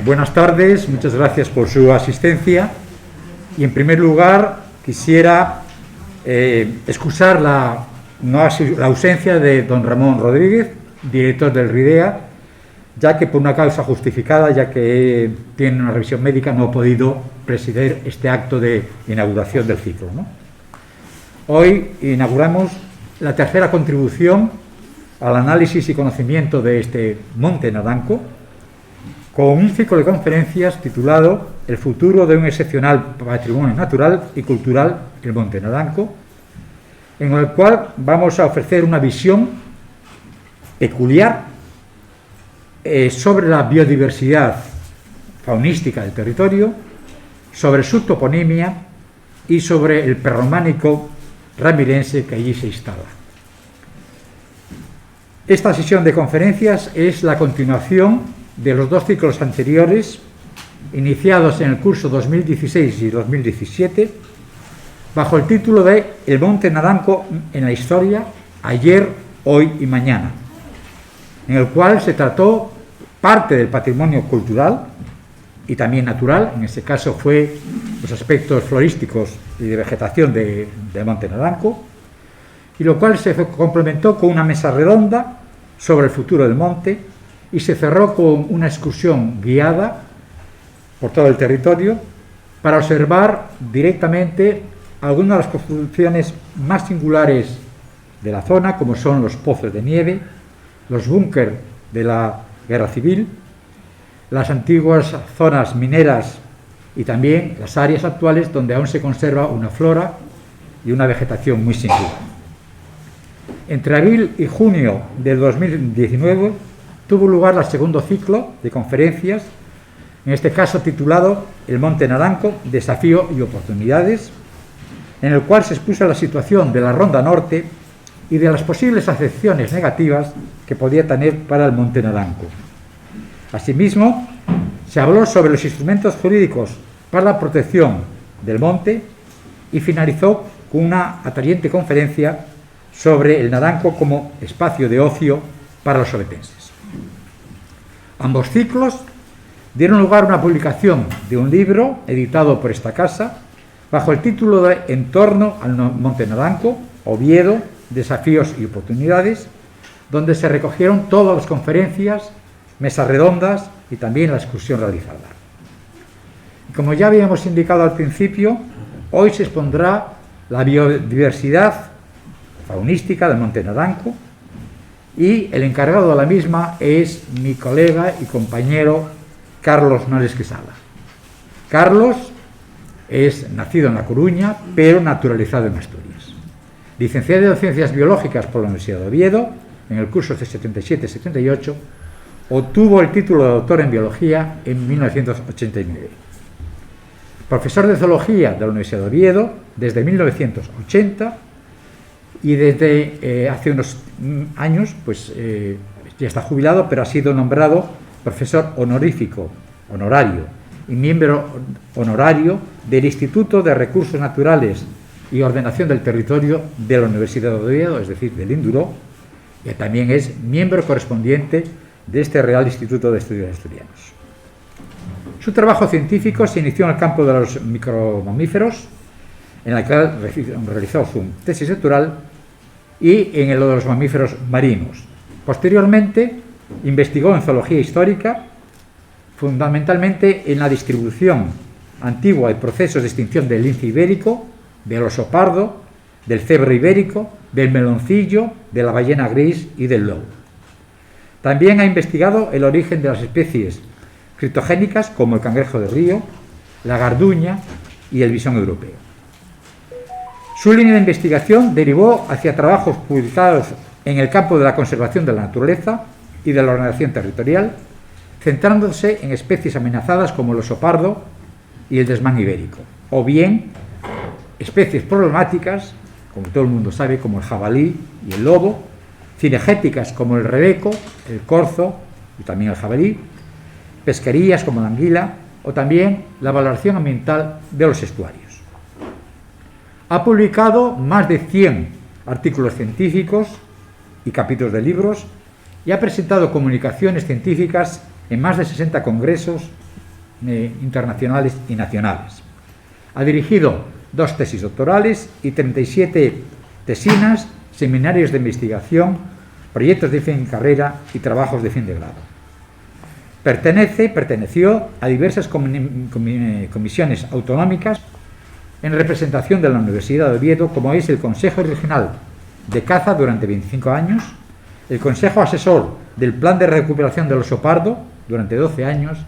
Buenas tardes, muchas gracias por su asistencia. Y en primer lugar quisiera excusar la ausencia de don Ramón Rodríguez, director del RIDEA, ya que por una causa justificada, ya que tiene una revisión médica, no ha podido presidir este acto de inauguración del ciclo, ¿no? Hoy inauguramos la tercera contribución al análisis y conocimiento de este Monte Naranco, con un ciclo de conferencias titulado El futuro de un excepcional patrimonio natural y cultural, el Monte Naranco, en el cual vamos a ofrecer una visión peculiar sobre la biodiversidad faunística del territorio, sobre su toponimia y sobre el prerrománico ramirense que allí se instala. Esta sesión de conferencias es la continuación de los dos ciclos anteriores, iniciados en el curso 2016 y 2017, bajo el título de El Monte Naranco en la historia, ayer, hoy y mañana, en el cual se trató parte del patrimonio cultural y también natural. En este caso fue los aspectos florísticos y de vegetación del Monte Naranco, y lo cual se complementó con una mesa redonda sobre el futuro del monte, y se cerró con una excursión guiada por todo el territorio para observar directamente algunas de las construcciones más singulares de la zona, como son los pozos de nieve, los búnker de la Guerra Civil, las antiguas zonas mineras y también las áreas actuales donde aún se conserva una flora y una vegetación muy singular. Entre abril y junio del 2019 tuvo lugar el segundo ciclo de conferencias, en este caso titulado El Monte Naranco, desafío y oportunidades, en el cual se expuso la situación de la Ronda Norte y de las posibles acepciones negativas que podía tener para el Monte Naranco. Asimismo, se habló sobre los instrumentos jurídicos para la protección del monte y finalizó con una atrayente conferencia sobre el Naranco como espacio de ocio para los obetenses. Ambos ciclos dieron lugar a una publicación de un libro editado por esta casa bajo el título de En torno al Monte Naranco, Oviedo, desafíos y oportunidades, donde se recogieron todas las conferencias, mesas redondas y también la excursión realizada. Y como ya habíamos indicado al principio, hoy se expondrá la biodiversidad faunística del Monte Naranco, y el encargado de la misma es mi colega y compañero Carlos Nores Quesada. Carlos es nacido en La Coruña, pero naturalizado en Asturias. Licenciado en Ciencias Biológicas por la Universidad de Oviedo, en el curso de 77-78, obtuvo el título de doctor en Biología en 1989. Profesor de Zoología de la Universidad de Oviedo desde 1980, y desde hace unos años ya está jubilado, pero ha sido nombrado profesor honorario y miembro honorario del Instituto de Recursos Naturales y Ordenación del Territorio de la Universidad de Oviedo, es decir, del INDURO, y también es miembro correspondiente de este Real Instituto de Estudios Asturianos. Su trabajo científico se inició en el campo de los micromamíferos, en el que realizó su tesis doctoral, y en el de los mamíferos marinos. Posteriormente, investigó en zoología histórica, fundamentalmente en la distribución antigua de procesos de extinción del lince ibérico, del oso pardo, del cebro ibérico, del meloncillo, de la ballena gris y del lobo. También ha investigado el origen de las especies criptogénicas como el cangrejo de río, la garduña y el bisón europeo. Su línea de investigación derivó hacia trabajos publicados en el campo de la conservación de la naturaleza y de la ordenación territorial, centrándose en especies amenazadas como el oso pardo y el desmán ibérico, o bien especies problemáticas, como todo el mundo sabe, como el jabalí y el lobo, cinegéticas como el rebeco, el corzo y también el jabalí, pesquerías como la anguila, o también la valoración ambiental de los estuarios. Ha publicado más de 100 artículos científicos y capítulos de libros, y ha presentado comunicaciones científicas en más de 60 congresos internacionales y nacionales. Ha dirigido 2 tesis doctorales y 37 tesinas, seminarios de investigación, proyectos de fin de carrera y trabajos de fin de grado. Perteneció a diversas comisiones autonómicas en representación de la Universidad de Oviedo, como es el Consejo Regional de Caza durante 25 años, el Consejo Asesor del Plan de Recuperación del Oso Pardo durante 12 años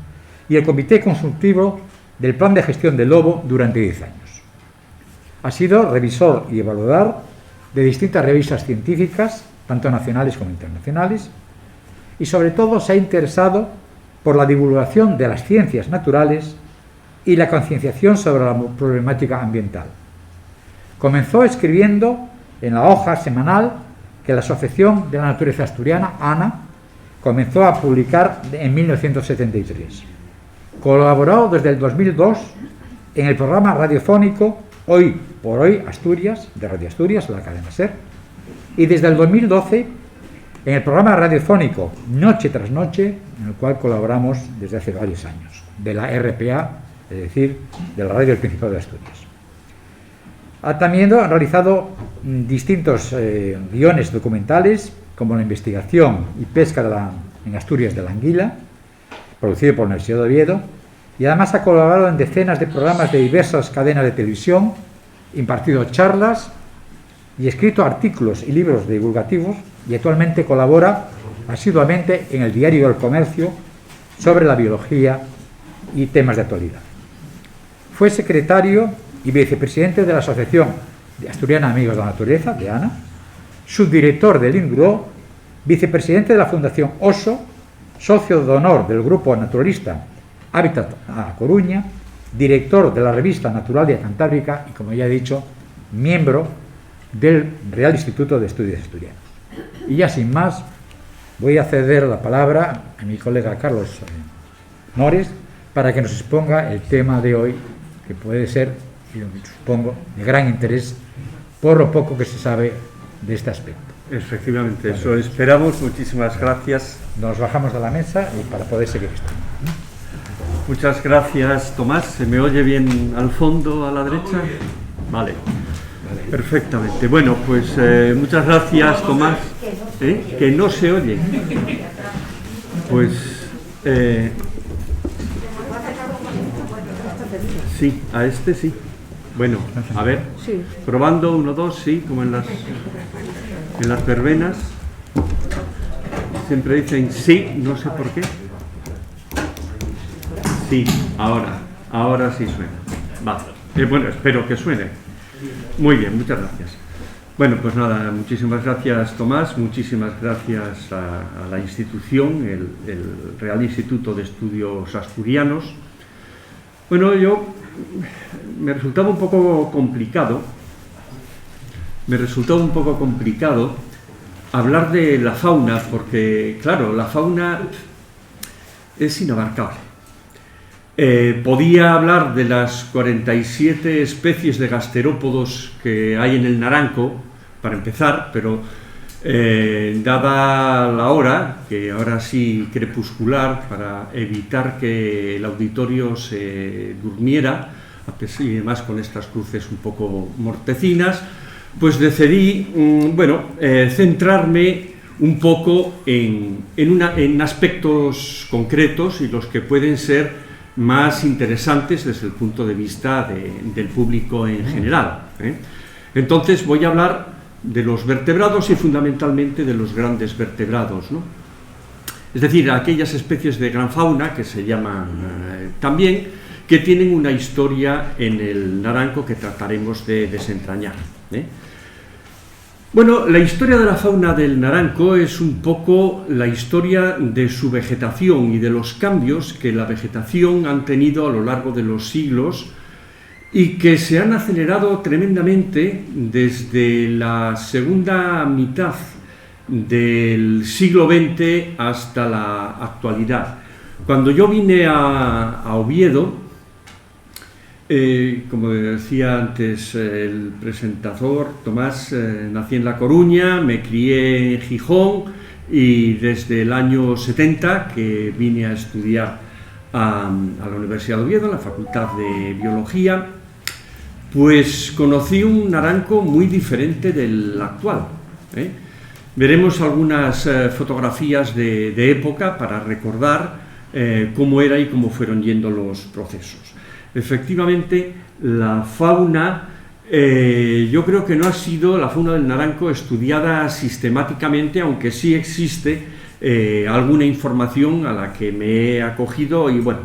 y el Comité Consultivo del Plan de Gestión del Lobo durante 10 años. Ha sido revisor y evaluador de distintas revistas científicas, tanto nacionales como internacionales, y sobre todo se ha interesado por la divulgación de las ciencias naturales y la concienciación sobre la problemática ambiental. Comenzó escribiendo en la hoja semanal que la Asociación de la Naturaleza Asturiana, ANA, comenzó a publicar en 1973. Colaboró desde el 2002 en el programa radiofónico Hoy por Hoy Asturias, de Radio Asturias, la cadena SER, y desde el 2012 en el programa radiofónico Noche tras Noche, en el cual colaboramos desde hace varios años, de la RPA, es decir, de la Radio del Principado de Asturias. Ha también realizado distintos guiones documentales, como la investigación y pesca en Asturias de la anguila, producido por la Universidad de Oviedo, y además ha colaborado en decenas de programas de diversas cadenas de televisión, impartido charlas y escrito artículos y libros divulgativos, y actualmente colabora asiduamente en el Diario del Comercio sobre la biología y temas de actualidad. Fue secretario y vicepresidente de la Asociación de Asturiana Amigos de la Naturaleza, de ANA, subdirector del INDURO, vicepresidente de la Fundación OSO, socio de honor del Grupo Naturalista Hábitat A Coruña, director de la revista Naturalia Cantábrica y, como ya he dicho, miembro del Real Instituto de Estudios Asturianos. Y ya sin más, voy a ceder la palabra a mi colega Carlos Mores para que nos exponga el tema de hoy, que puede ser, yo supongo, de gran interés por lo poco que se sabe de este aspecto. Efectivamente, eso esperamos. Muchísimas gracias. Nos bajamos de la mesa y para poder seguir esto. Muchas gracias, Tomás. ¿Se me oye bien al fondo, a la derecha? Vale. Perfectamente. Bueno, pues muchas gracias, Tomás. Que no se oye. Pues sí, a este sí. Bueno, a ver. Probando, 1, 2, sí, como en las verbenas. Siempre dicen sí, no sé por qué. Sí, ahora sí suena. Vale. Bueno, espero que suene. Muy bien, muchas gracias. Bueno, pues nada, muchísimas gracias, Tomás, muchísimas gracias a la institución, el Real Instituto de Estudios Asturianos. Bueno, me resultaba un poco complicado hablar de la fauna, porque, claro, la fauna es inabarcable. Podía hablar de las 47 especies de gasterópodos que hay en el Naranco, para empezar, pero dada la hora, que ahora sí crepuscular, para evitar que el auditorio se durmiera, y además con estas cruces un poco mortecinas, pues decidí, centrarme un poco en aspectos concretos y los que pueden ser más interesantes desde el punto de vista del público en general. Entonces voy a hablar de los vertebrados y fundamentalmente de los grandes vertebrados, ¿no? Es decir, aquellas especies de gran fauna que se llaman también, que tienen una historia en el Naranco que trataremos de desentrañar. Bueno, la historia de la fauna del Naranco es un poco la historia de su vegetación y de los cambios que la vegetación han tenido a lo largo de los siglos y que se han acelerado tremendamente desde la segunda mitad del siglo XX hasta la actualidad. Cuando yo vine a Oviedo, como decía antes el presentador, Tomás, nací en La Coruña, me crié en Gijón y desde el año 70 que vine a estudiar a la Universidad de Oviedo, en la Facultad de Biología, pues conocí un naranco muy diferente del actual, ¿eh? Veremos algunas fotografías de época para recordar cómo era y cómo fueron yendo los procesos. Efectivamente, la fauna, yo creo que no ha sido la fauna del naranco estudiada sistemáticamente, aunque sí existe alguna información a la que me he acogido. Y bueno,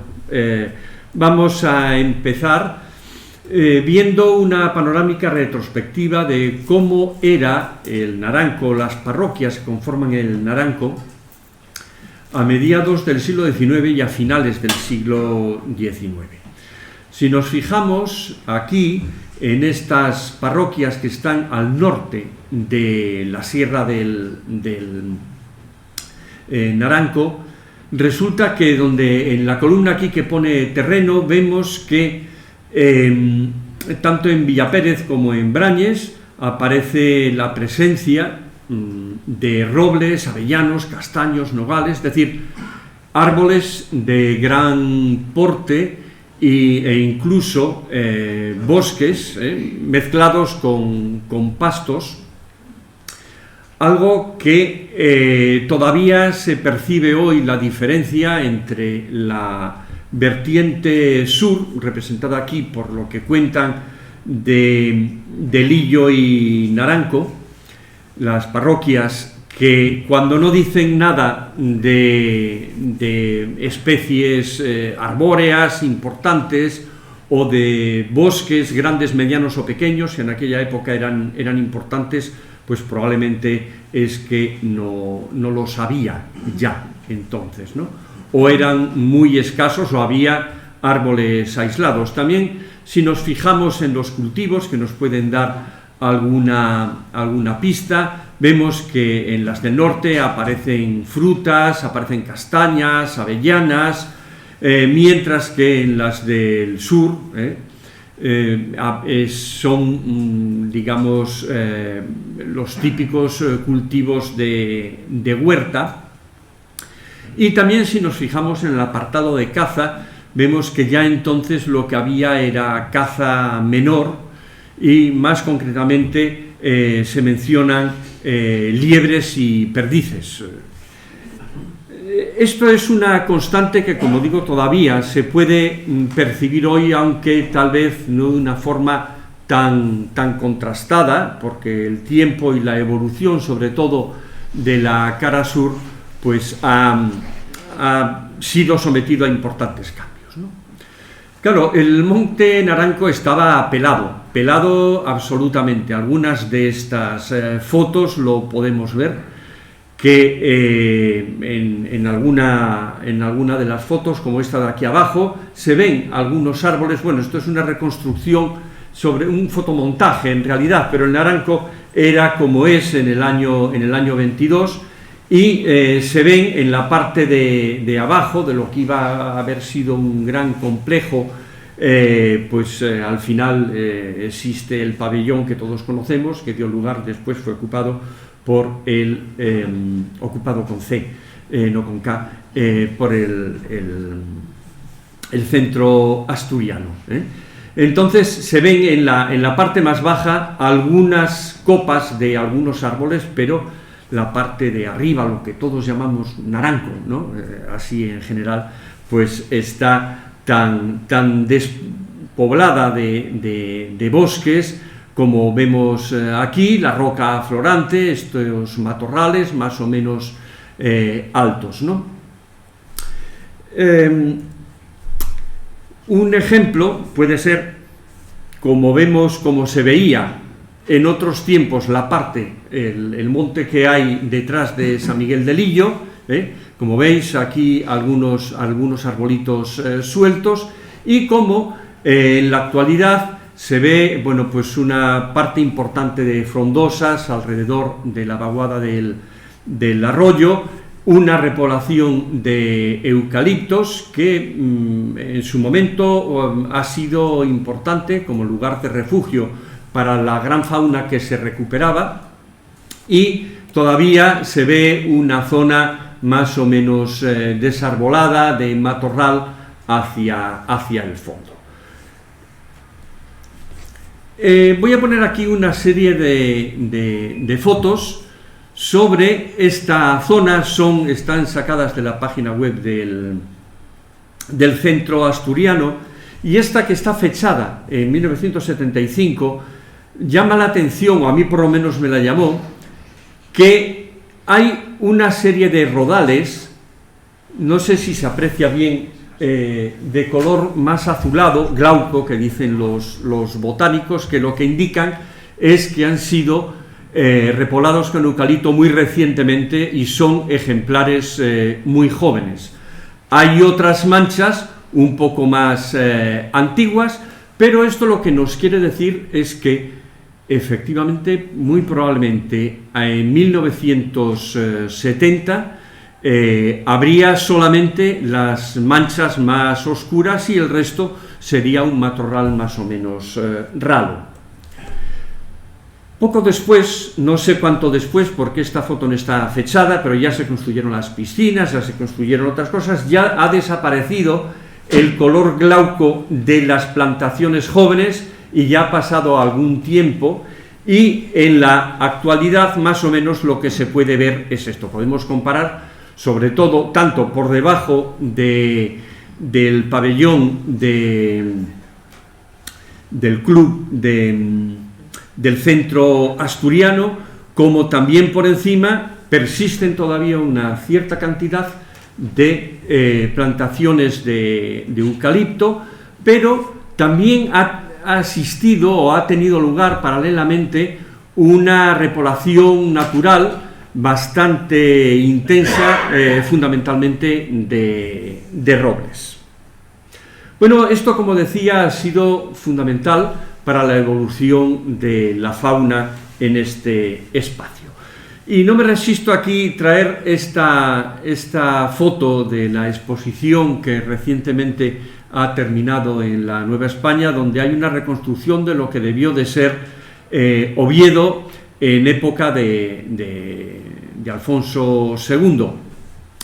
vamos a empezar viendo una panorámica retrospectiva de cómo era el naranco, las parroquias que conforman el naranco a mediados del siglo XIX y a finales del siglo XIX. Si nos fijamos aquí en estas parroquias que están al norte de la Sierra del Naranco, resulta que donde en la columna aquí que pone terreno vemos que tanto en Villapérez como en Brañes aparece la presencia de robles, avellanos, castaños, nogales, es decir, árboles de gran porte e incluso bosques mezclados con pastos, algo que todavía se percibe hoy la diferencia entre la vertiente sur, representada aquí por lo que cuentan de Lillo y Naranco, las parroquias que cuando no dicen nada de especies arbóreas importantes o de bosques grandes, medianos o pequeños, en aquella época eran importantes, pues probablemente es que no lo sabía ya entonces, ¿no? O eran muy escasos o había árboles aislados. También, si nos fijamos en los cultivos que nos pueden dar alguna pista, vemos que en las del norte aparecen frutas, aparecen castañas, avellanas, mientras que en las del sur son, digamos, los típicos cultivos de huerta. Y también, si nos fijamos en el apartado de caza, vemos que ya entonces lo que había era caza menor y más concretamente se mencionan liebres y perdices. Esto es una constante que, como digo, todavía se puede percibir hoy, aunque tal vez no de una forma tan contrastada, porque el tiempo y la evolución, sobre todo de la cara sur, pues ha sido sometido a importantes cambios, ¿no? Claro, el monte Naranco estaba pelado absolutamente. Algunas de estas fotos lo podemos ver, que en alguna de las fotos, como esta de aquí abajo, se ven algunos árboles. Bueno, esto es una reconstrucción sobre un fotomontaje en realidad, pero el naranco era como es en el año 22, y se ven en la parte de abajo de lo que iba a haber sido un gran complejo, al final existe el pabellón que todos conocemos, que dio lugar, después fue ocupado por ocupado con C, no con K, por el centro asturiano, Entonces se ven en la parte más baja algunas copas de algunos árboles, pero la parte de arriba, lo que todos llamamos naranco, ¿no? Así en general, pues está tan despoblada de bosques, como vemos aquí, la roca florante, estos matorrales más o menos altos, ¿no? Un ejemplo puede ser, como vemos, como se veía en otros tiempos la parte, el monte que hay detrás de San Miguel de Lillo, como veis aquí algunos arbolitos sueltos, y como en la actualidad se ve, bueno, pues una parte importante de frondosas alrededor de la vaguada del arroyo, una repoblación de eucaliptos que en su momento ha sido importante como lugar de refugio para la gran fauna que se recuperaba, y todavía se ve una zona más o menos desarbolada, de matorral hacia el fondo. Voy a poner aquí una serie de fotos sobre esta zona, están sacadas de la página web del Centro Asturiano, y esta, que está fechada en 1975, llama la atención, o a mí por lo menos me la llamó, que hay una serie de rodales, no sé si se aprecia bien, de color más azulado, glauco, que dicen los botánicos, que lo que indican es que han sido repoblados con eucalipto muy recientemente y son ejemplares muy jóvenes. Hay otras manchas un poco más antiguas, pero esto lo que nos quiere decir es que efectivamente, muy probablemente en 1970 habría solamente las manchas más oscuras y el resto sería un matorral más o menos ralo. Poco después, no sé cuánto después, porque esta foto no está fechada, pero ya se construyeron las piscinas, ya se construyeron otras cosas, ya ha desaparecido el color glauco de las plantaciones jóvenes y ya ha pasado algún tiempo, y en la actualidad más o menos lo que se puede ver es esto. Podemos comparar sobre todo tanto por debajo del pabellón del club del Centro Asturiano, como también por encima persisten todavía una cierta cantidad de plantaciones de eucalipto, pero también ha asistido o ha tenido lugar paralelamente una repoblación natural bastante intensa, fundamentalmente de robles. Bueno, esto, como decía, ha sido fundamental para la evolución de la fauna en este espacio. Y no me resisto aquí traer esta foto de la exposición que recientemente ha terminado en la Nueva España, donde hay una reconstrucción de lo que debió de ser Oviedo en época de Alfonso II.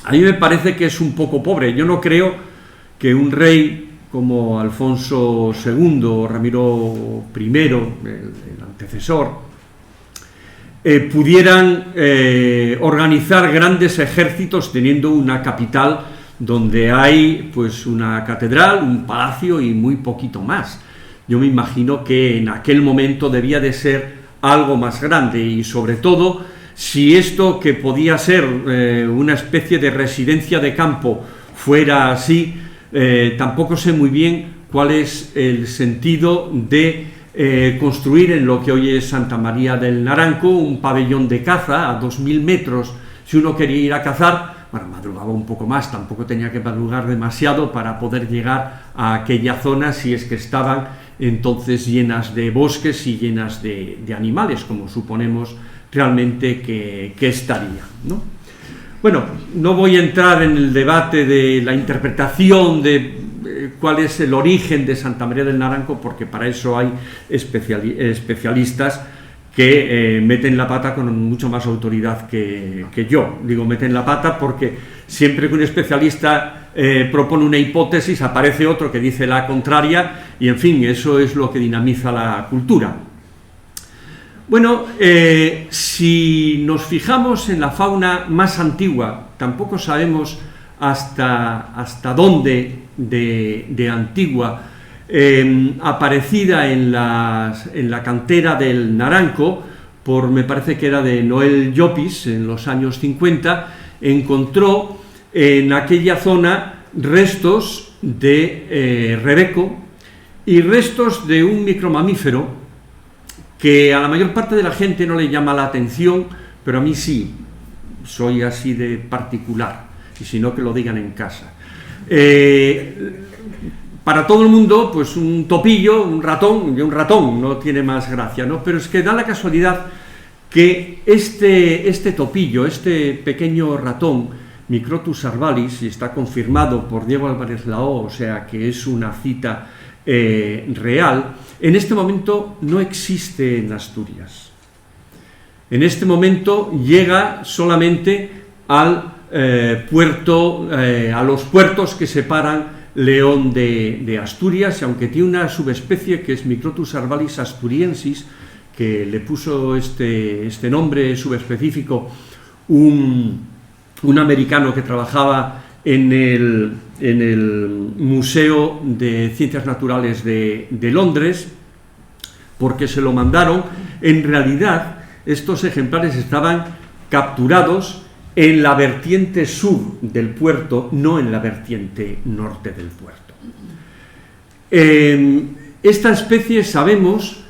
A mí me parece que es un poco pobre. Yo no creo que un rey como Alfonso II o Ramiro I, el antecesor, pudieran organizar grandes ejércitos teniendo una capital donde hay pues una catedral, un palacio y muy poquito más. Yo me imagino que en aquel momento debía de ser algo más grande, y sobre todo si esto, que podía ser una especie de residencia de campo, fuera así, tampoco sé muy bien cuál es el sentido de construir en lo que hoy es Santa María del Naranco un pabellón de caza a 2000 metros. Si uno quería ir a cazar, bueno, madrugaba un poco más, tampoco tenía que madrugar demasiado para poder llegar a aquella zona, si es que estaban entonces llenas de bosques y llenas de animales, como suponemos realmente que estaría, ¿no? Bueno, no voy a entrar en el debate de la interpretación de cuál es el origen de Santa María del Naranco, porque para eso hay especialistas que meten la pata con mucho más autoridad que yo. Digo meten la pata porque siempre que un especialista propone una hipótesis, aparece otro que dice la contraria, y en fin, eso es lo que dinamiza la cultura. Bueno, si nos fijamos en la fauna más antigua, tampoco sabemos hasta dónde de antigua, aparecida en la cantera del Naranco, me parece que era de Noel Llopis, en los años 50, encontró en aquella zona restos de rebeco y restos de un micromamífero que a la mayor parte de la gente no le llama la atención, pero a mí sí, soy así de particular, y si no, que lo digan en casa. Para todo el mundo, pues un topillo, un ratón no tiene más gracia, ¿no? Pero es que da la casualidad que este topillo, este pequeño ratón, Microtus arvalis, y está confirmado por Diego Álvarez Lao, o sea que es una cita real, en este momento no existe en Asturias. En este momento llega solamente al puerto, a los puertos que separan León de Asturias, y aunque tiene una subespecie que es Microtus arvalis asturiensis, que le puso este nombre subespecífico un americano que trabajaba en el Museo de Ciencias Naturales de Londres, porque se lo mandaron. En realidad, estos ejemplares estaban capturados en la vertiente sur del puerto, no en la vertiente norte del puerto. Esta especie sabemos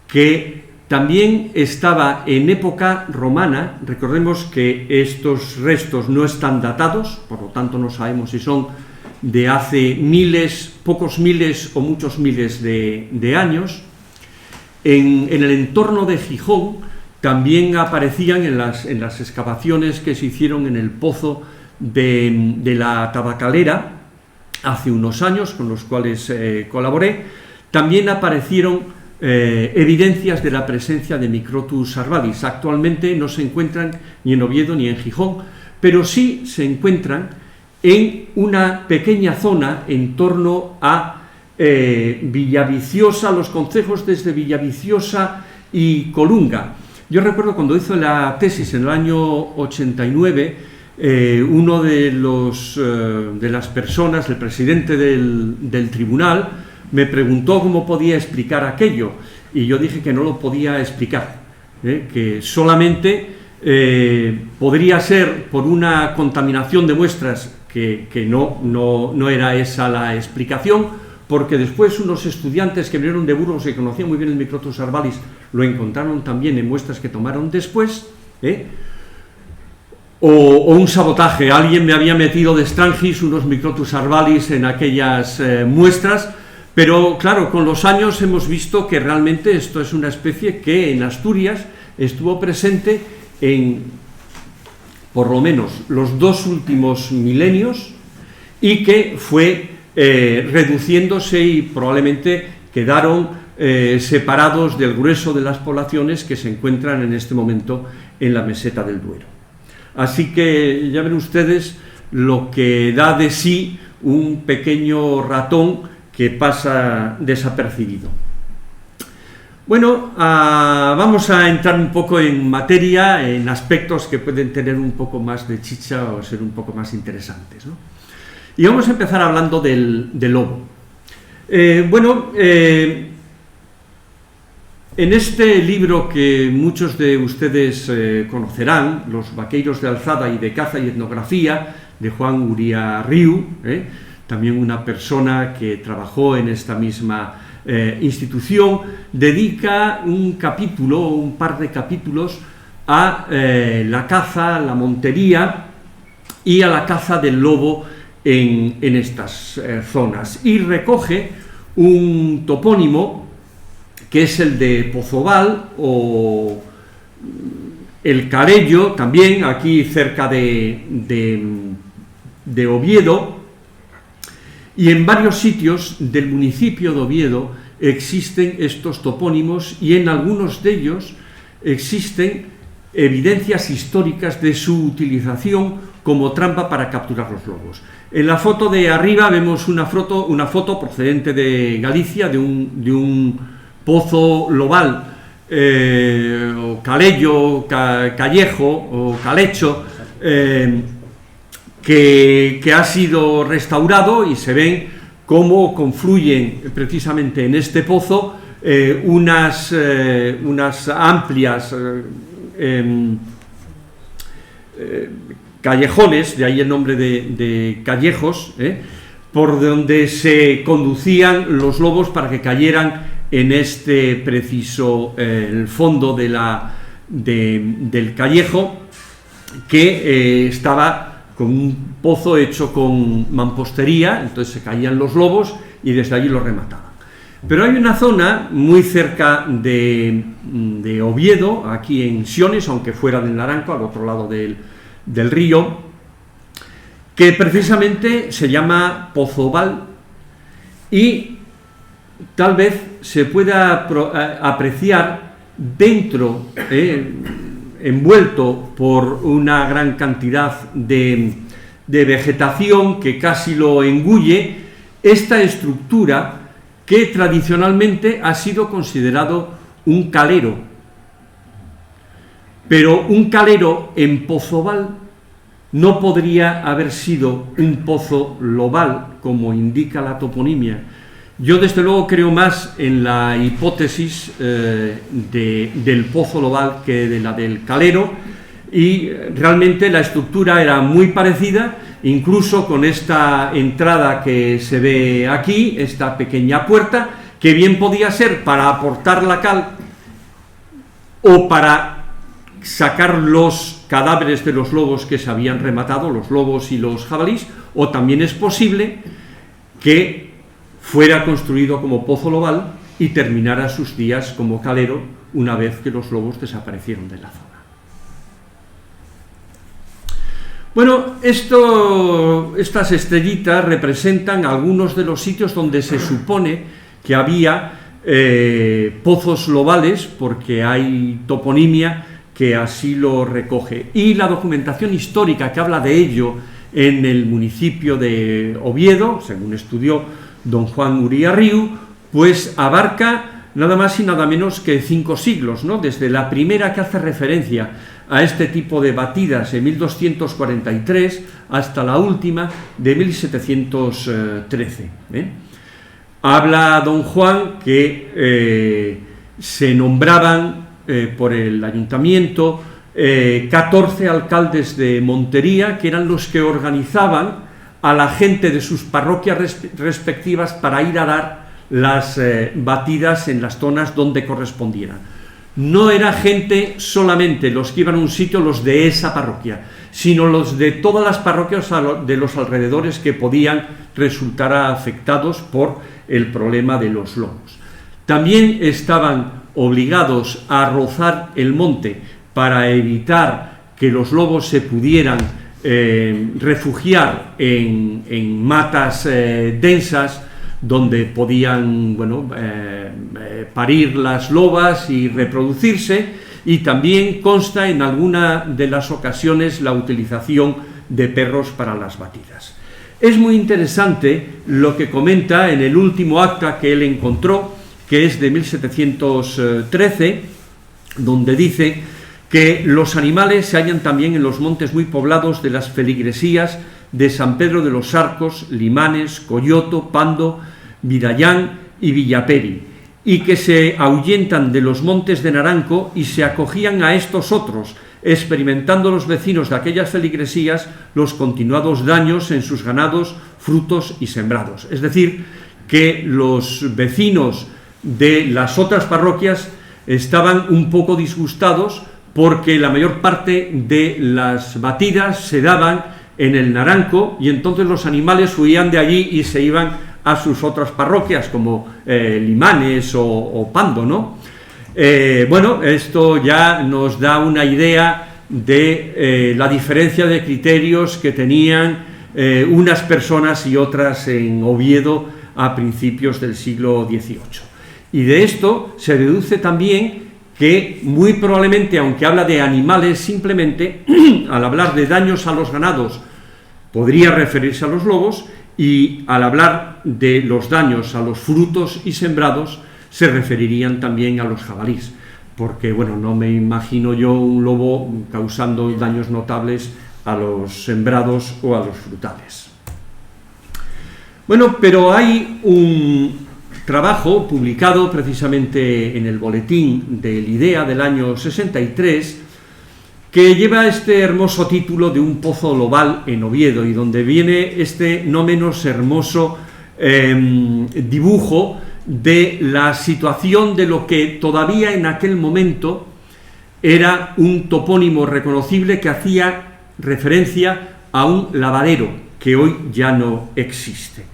que también estaba en época romana. Recordemos que estos restos no están datados, por lo tanto no sabemos si son de hace miles, pocos miles o muchos miles de años. En el entorno de Gijón también aparecían en las excavaciones que se hicieron en el pozo de la Tabacalera hace unos años, con los cuales colaboré. También aparecieron evidencias de la presencia de Microtus arvalis. Actualmente no se encuentran ni en Oviedo ni en Gijón, pero sí se encuentran en una pequeña zona en torno a Villaviciosa, los concejos desde Villaviciosa y Colunga. Yo recuerdo cuando hizo la tesis en el año 89, uno de las personas, el presidente del tribunal, me preguntó cómo podía explicar aquello, y yo dije que no lo podía explicar, que solamente podría ser por una contaminación de muestras, que no era esa la explicación, porque después unos estudiantes que vinieron de Burgos y conocían muy bien el Microtus arvalis lo encontraron también en muestras que tomaron después, o un sabotaje. Alguien me había metido de Strangis unos Microtus arvalis en aquellas muestras, pero claro, con los años hemos visto que realmente esto es una especie que en Asturias estuvo presente en por lo menos los 2 últimos milenios, y que fue reduciéndose, y probablemente quedaron separados del grueso de las poblaciones que se encuentran en este momento en la meseta del Duero. Así que ya ven ustedes lo que da de sí un pequeño ratón que pasa desapercibido. Bueno, vamos a entrar un poco en materia, en aspectos que pueden tener un poco más de chicha o ser un poco más interesantes, ¿no? Y vamos a empezar hablando del lobo. En este libro que muchos de ustedes conocerán, Los vaqueiros de alzada y de caza y etnografía, de Juan Uría Riu, también una persona que trabajó en esta misma institución, dedica un capítulo o un par de capítulos a la caza, la montería y a la caza del lobo en estas zonas, y recoge un topónimo que es el de Pozoval o el Carello, también aquí cerca de Oviedo, y en varios sitios del municipio de Oviedo existen estos topónimos, y en algunos de ellos existen evidencias históricas de su utilización como trampa para capturar los lobos. En la foto de arriba vemos una foto procedente de Galicia, de un pozo lobal, o calello, callejo o calecho, que ha sido restaurado, y se ven cómo confluyen precisamente en este pozo unas amplias callejones, de ahí el nombre de callejos, por donde se conducían los lobos para que cayeran en este preciso el fondo del callejo, que estaba con un pozo hecho con mampostería. Entonces se caían los lobos y desde allí los remataban. Pero hay una zona muy cerca de Oviedo, aquí en Siones, aunque fuera del Naranco, al otro lado del río, que precisamente se llama Pozoval, y tal vez se pueda apreciar dentro, envuelto por una gran cantidad de vegetación que casi lo engulle, esta estructura que tradicionalmente ha sido considerado un calero, pero un calero en Pozoval no podría haber sido un pozo lobal, como indica la toponimia. Yo desde luego creo más en la hipótesis del pozo lobal que de la del calero, y realmente la estructura era muy parecida, incluso con esta entrada que se ve aquí, esta pequeña puerta, que bien podía ser para aportar la cal o para sacar los cadáveres de los lobos que se habían rematado, los lobos y los jabalís, o también es posible que fuera construido como pozo lobal y terminara sus días como calero una vez que los lobos desaparecieron de la zona. Bueno, estas estrellitas representan algunos de los sitios donde se supone que había pozos lobales, porque hay toponimia que así lo recoge. Y la documentación histórica que habla de ello en el municipio de Oviedo, según estudió don Juan Uría Riu, pues abarca nada más y nada menos que 5 siglos, ¿no? Desde la primera que hace referencia a este tipo de batidas en 1243 hasta la última de 1713. Habla don Juan que se nombraban por el ayuntamiento 14 alcaldes de Montería, que eran los que organizaban a la gente de sus parroquias respectivas para ir a dar las batidas en las zonas donde correspondieran. No era gente solamente los que iban a un sitio, los de esa parroquia, sino los de todas las parroquias de los alrededores que podían resultar afectados por el problema de los lobos. También estaban obligados a rozar el monte para evitar que los lobos se pudieran refugiar en matas densas, donde podían parir las lobas y reproducirse, y también consta en alguna de las ocasiones la utilización de perros para las batidas. Es muy interesante lo que comenta en el último acta que él encontró, que es de 1713, donde dice que los animales se hallan también en los montes muy poblados de las feligresías de San Pedro de los Arcos, Limanes, Coyoto, Pando, Vidayán y Villaperi, y que se ahuyentan de los montes de Naranco y se acogían a estos otros, experimentando los vecinos de aquellas feligresías los continuados daños en sus ganados, frutos y sembrados. Es decir, que los vecinos de las otras parroquias estaban un poco disgustados porque la mayor parte de las batidas se daban en el Naranco, y entonces los animales huían de allí y se iban a sus otras parroquias, como Limanes o Pando, ¿no? Esto ya nos da una idea de la diferencia de criterios que tenían unas personas y otras en Oviedo a principios del siglo XVIII. Y de esto se deduce también que muy probablemente, aunque habla de animales simplemente, al hablar de daños a los ganados podría referirse a los lobos, y al hablar de los daños a los frutos y sembrados se referirían también a los jabalíes, porque no me imagino yo un lobo causando daños notables a los sembrados o a los frutales. Pero hay un trabajo publicado precisamente en el boletín del IDEA del año 63 que lleva este hermoso título de un pozo lobal en Oviedo, y donde viene este no menos hermoso dibujo de la situación de lo que todavía en aquel momento era un topónimo reconocible que hacía referencia a un lavadero que hoy ya no existe.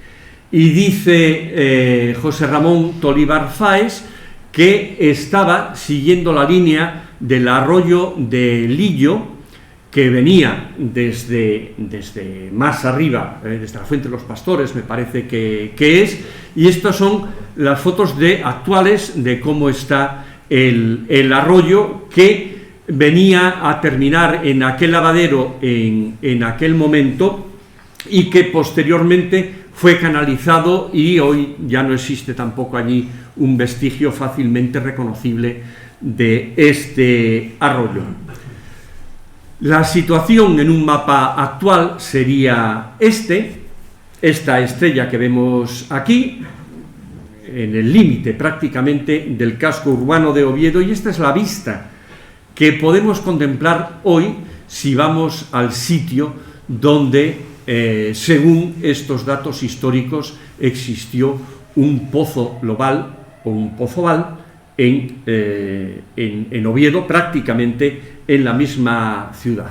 Y dice José Ramón Tolívar Fáez que estaba siguiendo la línea del arroyo de Lillo, que venía desde más arriba, desde la Fuente de los Pastores, me parece que es, y estas son las fotos actuales de cómo está el arroyo, que venía a terminar en aquel lavadero en aquel momento y que posteriormente fue canalizado, y hoy ya no existe tampoco allí un vestigio fácilmente reconocible de este arroyo. La situación en un mapa actual sería esta estrella que vemos aquí, en el límite prácticamente del casco urbano de Oviedo, y esta es la vista que podemos contemplar hoy si vamos al sitio donde, según estos datos históricos, existió un pozo lobal o un pozoval en Oviedo, prácticamente en la misma ciudad.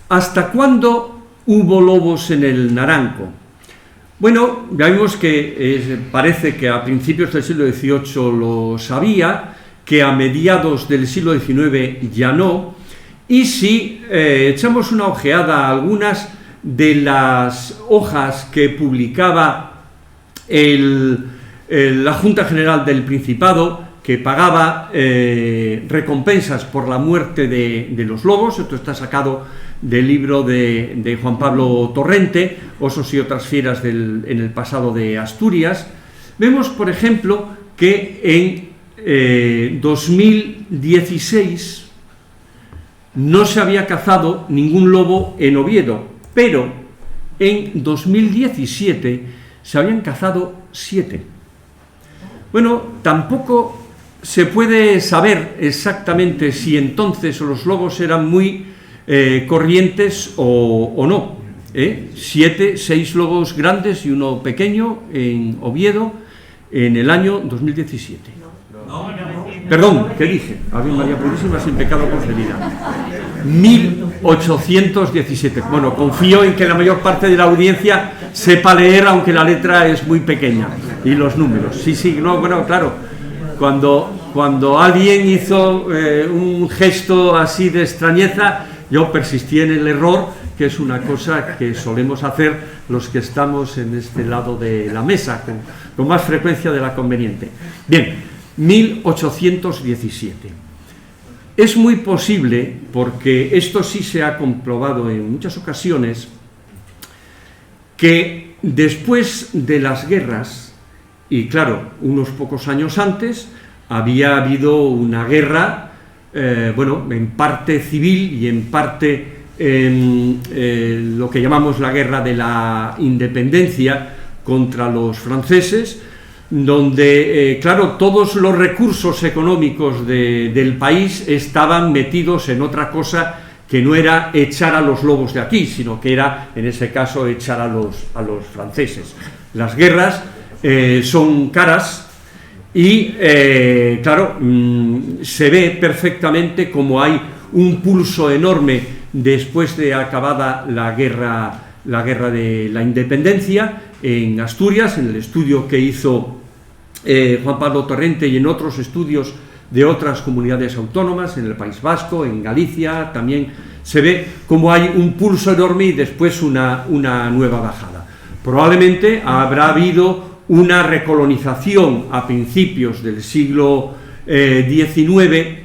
¿Hasta cuándo hubo lobos en el Naranco? Bueno, ya vimos que parece que a principios del siglo XVIII lo sabía, que a mediados del siglo XIX ya no, y si echamos una ojeada a algunas de las hojas que publicaba la Junta General del Principado, que pagaba recompensas por la muerte de los lobos, esto está sacado del libro de Juan Pablo Torrente, Osos y otras fieras en el pasado de Asturias, vemos, por ejemplo, que en 2016 no se había cazado ningún lobo en Oviedo, pero en 2017 se habían cazado 7. Bueno, tampoco se puede saber exactamente si entonces los lobos eran muy corrientes o no. 6 lobos grandes y uno pequeño en Oviedo en el año 2017. Perdón, ¿qué dije? Ave María Purísima, sin pecado concebida. 1817. Bueno, confío en que la mayor parte de la audiencia sepa leer, aunque la letra es muy pequeña, y los números. Sí, no, bueno, claro, cuando alguien hizo un gesto así de extrañeza, yo persistí en el error, que es una cosa que solemos hacer los que estamos en este lado de la mesa, con más frecuencia de la conveniente. Bien, 1817. Es muy posible, porque esto sí se ha comprobado en muchas ocasiones, que después de las guerras, y claro, unos pocos años antes, había habido una guerra, en parte civil y en parte lo que llamamos la guerra de la independencia contra los franceses, donde, claro, todos los recursos económicos del país estaban metidos en otra cosa que no era echar a los lobos de aquí, sino que era, en ese caso, echar a los franceses. Las guerras son caras y, claro, se ve perfectamente como hay un pulso enorme después de acabada la guerra de la independencia en Asturias, en el estudio que hizo Juan Pablo Torrente y en otros estudios de otras comunidades autónomas, en el País Vasco, en Galicia, también se ve como hay un pulso enorme y después una nueva bajada. Probablemente habrá habido una recolonización a principios del siglo XIX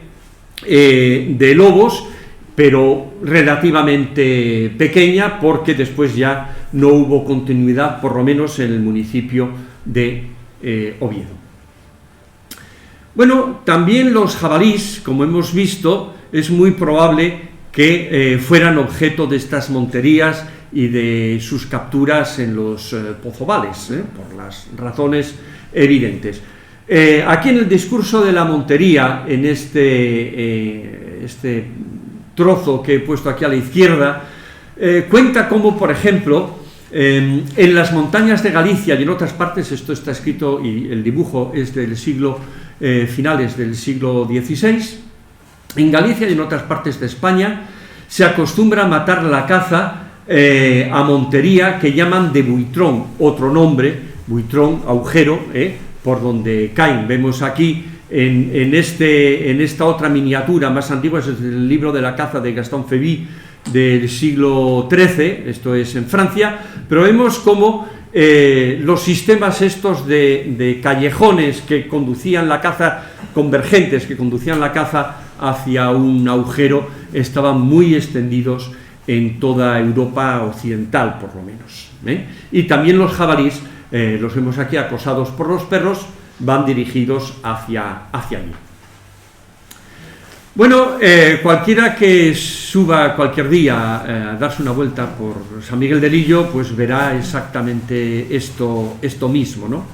de lobos, pero relativamente pequeña, porque después ya no hubo continuidad, por lo menos en el municipio de Oviedo. Bueno, también los jabalís, como hemos visto, es muy probable que fueran objeto de estas monterías y de sus capturas en los pozovales, por las razones evidentes. Aquí en el discurso de la montería, en este trozo que he puesto aquí a la izquierda, cuenta cómo, por ejemplo, en las montañas de Galicia y en otras partes, esto está escrito y el dibujo es del finales del siglo XVI, en Galicia y en otras partes de España se acostumbra a matar la caza a montería, que llaman de buitrón, otro nombre, buitrón, agujero, por donde caen. Vemos aquí en esta otra miniatura más antigua, es el libro de la caza de Gaston Féby del siglo XIII, esto es en Francia, pero vemos cómo los sistemas estos de callejones que conducían la caza, convergentes, que conducían la caza hacia un agujero, estaban muy extendidos en toda Europa occidental, por lo menos. Y también los jabalíes, los vemos aquí acosados por los perros, van dirigidos hacia allí. Bueno, cualquiera que suba cualquier día a darse una vuelta por San Miguel de Lillo, pues verá exactamente esto mismo, ¿no?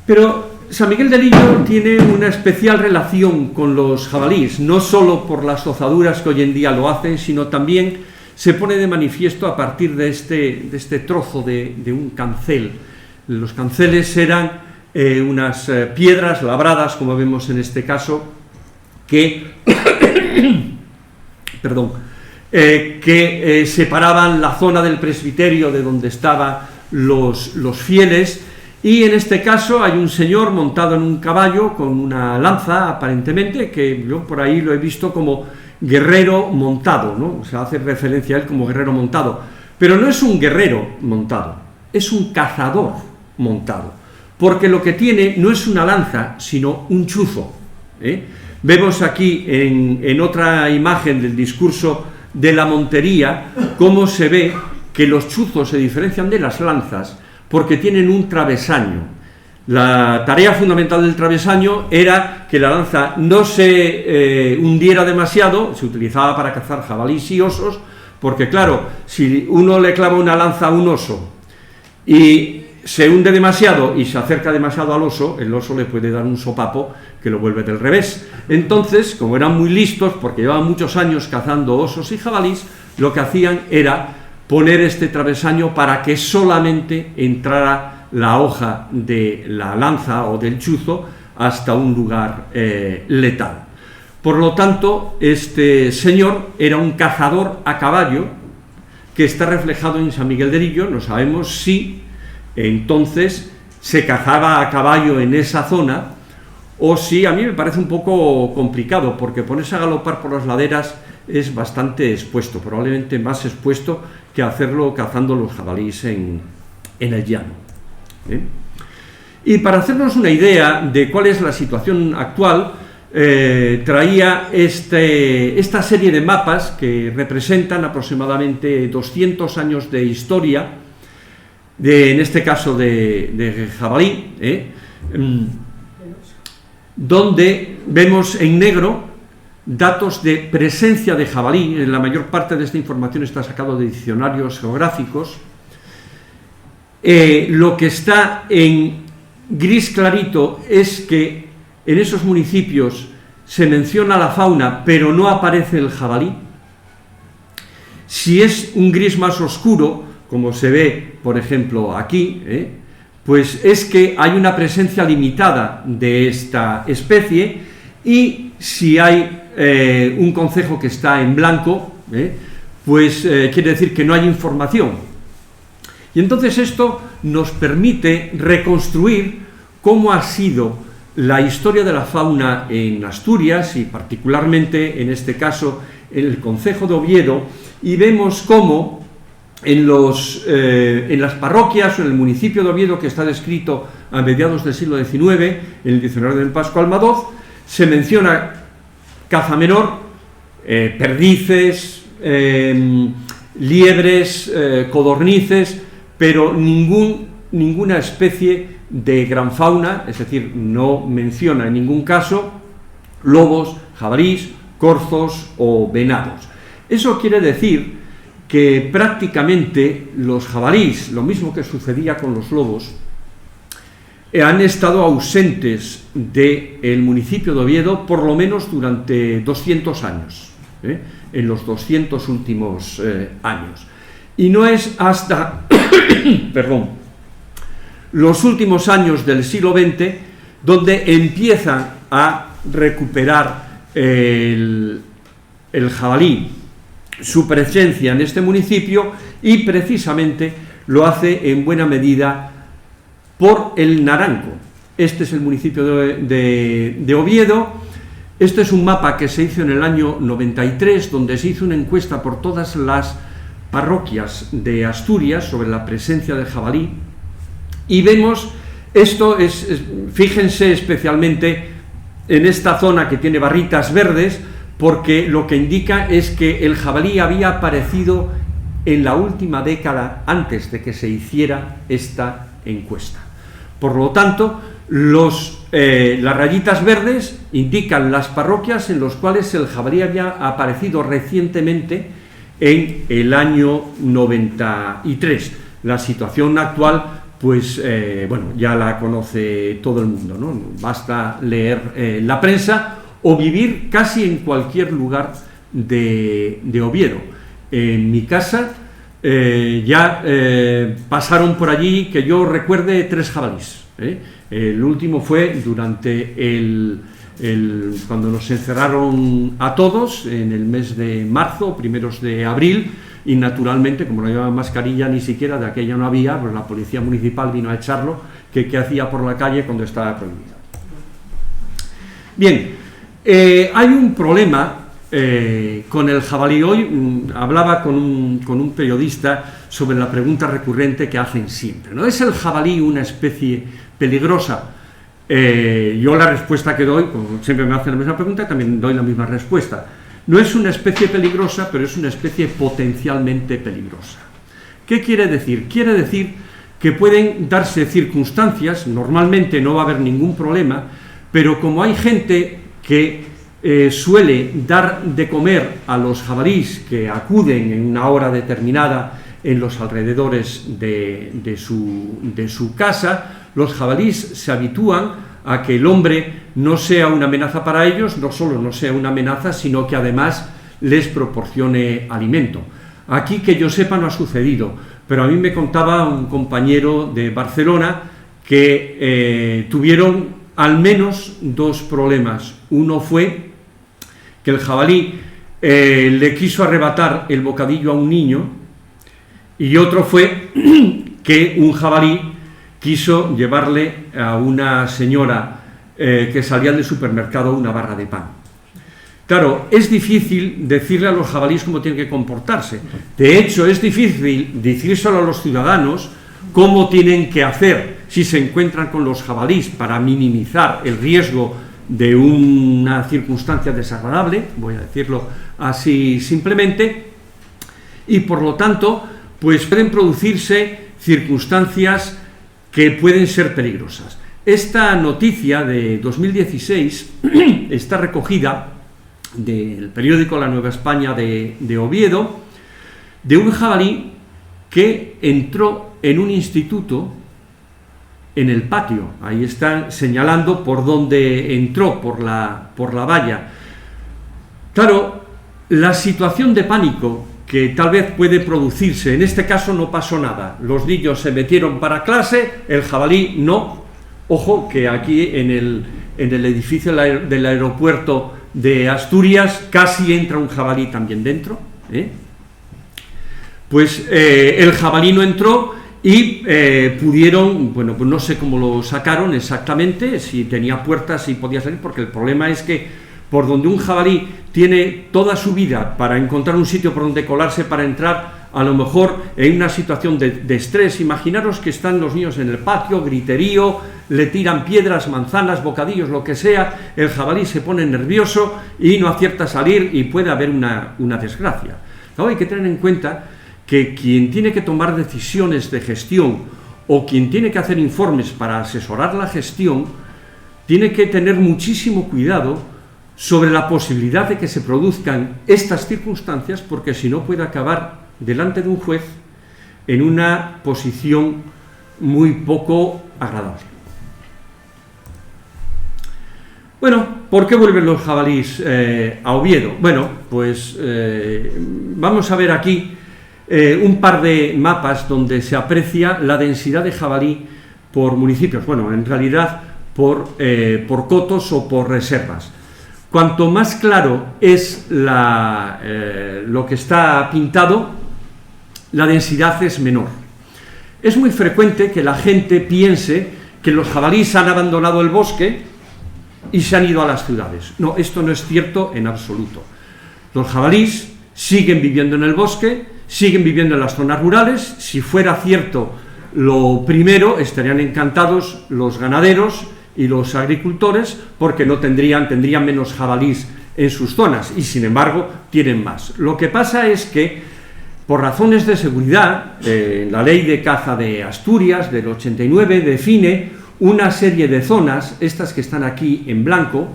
Pero San Miguel de Lillo tiene una especial relación con los jabalíes, no solo por las ozaduras que hoy en día lo hacen, sino también se pone de manifiesto a partir de este trozo de un cancel. Los canceles eran unas piedras labradas, como vemos en este caso, que separaban la zona del presbiterio de donde estaban los fieles, y en este caso hay un señor montado en un caballo con una lanza, aparentemente, que yo por ahí lo he visto como guerrero montado, ¿no? Se hace referencia a él como guerrero montado, pero no es un guerrero montado, es un cazador montado, porque lo que tiene no es una lanza, sino un chuzo, Vemos aquí en otra imagen del discurso de la montería cómo se ve que los chuzos se diferencian de las lanzas porque tienen un travesaño. La tarea fundamental del travesaño era que la lanza no se hundiera demasiado, se utilizaba para cazar jabalíes y osos, porque claro, si uno le clava una lanza a un oso y se hunde demasiado y se acerca demasiado al oso, el oso le puede dar un sopapo que lo vuelve del revés. Entonces, como eran muy listos, porque llevaban muchos años cazando osos y jabalíes, lo que hacían era poner este travesaño para que solamente entrara la hoja de la lanza o del chuzo hasta un lugar letal. Por lo tanto, este señor era un cazador a caballo, que está reflejado en San Miguel de Lillo. No sabemos si entonces se cazaba a caballo en esa zona, o si, a mí me parece un poco complicado, porque ponerse a galopar por las laderas es bastante expuesto, probablemente más expuesto que hacerlo cazando los jabalíes en el llano. Y para hacernos una idea de cuál es la situación actual, traía esta serie de mapas que representan aproximadamente 200 años de historia, en este caso de jabalí, donde vemos en negro datos de presencia de jabalí. La mayor parte de esta información está sacado de diccionarios geográficos. Lo que está en gris clarito es que en esos municipios se menciona la fauna, pero no aparece el jabalí. Si es un gris más oscuro, como se ve, por ejemplo, aquí, pues es que hay una presencia limitada de esta especie, y si hay un concejo que está en blanco, pues quiere decir que no hay información. Y entonces esto nos permite reconstruir cómo ha sido la historia de la fauna en Asturias, y particularmente en este caso en el concejo de Oviedo, y vemos cómo en las parroquias o en el municipio de Oviedo, que está descrito a mediados del siglo XIX en el diccionario del Pascual Almadoz, se menciona caza menor, perdices, liebres, codornices, pero ninguna especie de gran fauna, es decir, no menciona en ningún caso lobos, jabalíes, corzos o venados. Eso quiere decir que prácticamente los jabalíes, lo mismo que sucedía con los lobos, han estado ausentes del municipio de Oviedo por lo menos durante 200 años, en los 200 últimos años. Y no es hasta los últimos años del siglo XX donde empiezan a recuperar el jabalí su presencia en este municipio, y precisamente lo hace en buena medida por el Naranco. Este es el municipio de Oviedo. Este es un mapa que se hizo en el año 93, donde se hizo una encuesta por todas las parroquias de Asturias sobre la presencia del jabalí, y vemos esto. Fíjense especialmente en esta zona que tiene barritas verdes, porque lo que indica es que el jabalí había aparecido en la última década antes de que se hiciera esta encuesta. Por lo tanto, las rayitas verdes indican las parroquias en las cuales el jabalí había aparecido recientemente en el año 93. La situación actual, pues, bueno, ya la conoce todo el mundo, ¿no? Basta leer la prensa o vivir casi en cualquier lugar de Oviedo. En mi casa ya pasaron por allí, que yo recuerde, 3 jabalís. El último fue durante cuando nos encerraron a todos en el mes de marzo, primeros de abril, y naturalmente, como no llevaban mascarilla ni siquiera, de aquella no había, pues la policía municipal vino a echarlo, que hacía por la calle cuando estaba prohibido. Bien, hay un problema con el jabalí. Hoy hablaba con un periodista sobre la pregunta recurrente que hacen siempre, ¿no? ¿Es el jabalí una especie peligrosa? Yo la respuesta que doy, como siempre me hacen la misma pregunta, también doy la misma respuesta. No es una especie peligrosa, pero es una especie potencialmente peligrosa. ¿Qué quiere decir? Quiere decir que pueden darse circunstancias, normalmente no va a haber ningún problema, pero como hay gente que suele dar de comer a los jabalíes que acuden en una hora determinada en los alrededores de su casa, los jabalíes se habitúan a que el hombre no sea una amenaza para ellos, no solo no sea una amenaza, sino que además les proporcione alimento. Aquí, que yo sepa, no ha sucedido, pero a mí me contaba un compañero de Barcelona que tuvieron al menos 2 problemas. Uno fue que el jabalí le quiso arrebatar el bocadillo a un niño, y otro fue que un jabalí quiso llevarle a una señora que salía del supermercado una barra de pan. Claro, es difícil decirle a los jabalíes cómo tienen que comportarse. De hecho, es difícil decírselo a los ciudadanos cómo tienen que hacer si se encuentran con los jabalíes para minimizar el riesgo de una circunstancia desagradable, voy a decirlo así simplemente, y por lo tanto, pues pueden producirse circunstancias que pueden ser peligrosas. Esta noticia de 2016 está recogida del periódico La Nueva España de Oviedo, de un jabalí que entró en un instituto en el patio. Ahí están señalando por dónde entró, por la valla. Claro, la situación de pánico que tal vez puede producirse, en este caso no pasó nada, los niños se metieron para clase, el jabalí no. Ojo que aquí en el edificio del aeropuerto de Asturias casi entra un jabalí también dentro, Pues el jabalí no entró y pudieron, bueno, pues no sé cómo lo sacaron exactamente, si tenía puertas, si podía salir, porque el problema es que por donde un jabalí tiene toda su vida para encontrar un sitio por donde colarse para entrar, a lo mejor en una situación de estrés, imaginaros que están los niños en el patio, griterío, le tiran piedras, manzanas, bocadillos, lo que sea, el jabalí se pone nervioso y no acierta a salir y puede haber una desgracia. Claro, hay que tener en cuenta que quien tiene que tomar decisiones de gestión o quien tiene que hacer informes para asesorar la gestión, tiene que tener muchísimo cuidado sobre la posibilidad de que se produzcan estas circunstancias, porque si no puede acabar delante de un juez en una posición muy poco agradable. Bueno, ¿por qué vuelven los jabalíes a Oviedo? Bueno, pues vamos a ver aquí un par de mapas donde se aprecia la densidad de jabalí por municipios, bueno, en realidad por cotos o por reservas. Cuanto más claro es lo que está pintado, la densidad es menor. Es muy frecuente que la gente piense que los jabalíes han abandonado el bosque y se han ido a las ciudades. No, esto no es cierto en absoluto. Los jabalíes siguen viviendo en el bosque, siguen viviendo en las zonas rurales. Si fuera cierto lo primero, estarían encantados los ganaderos y los agricultores, porque no tendrían menos jabalís en sus zonas, y sin embargo tienen más. Lo que pasa es que, por razones de seguridad, la ley de caza de Asturias del 89 define una serie de zonas, estas que están aquí en blanco,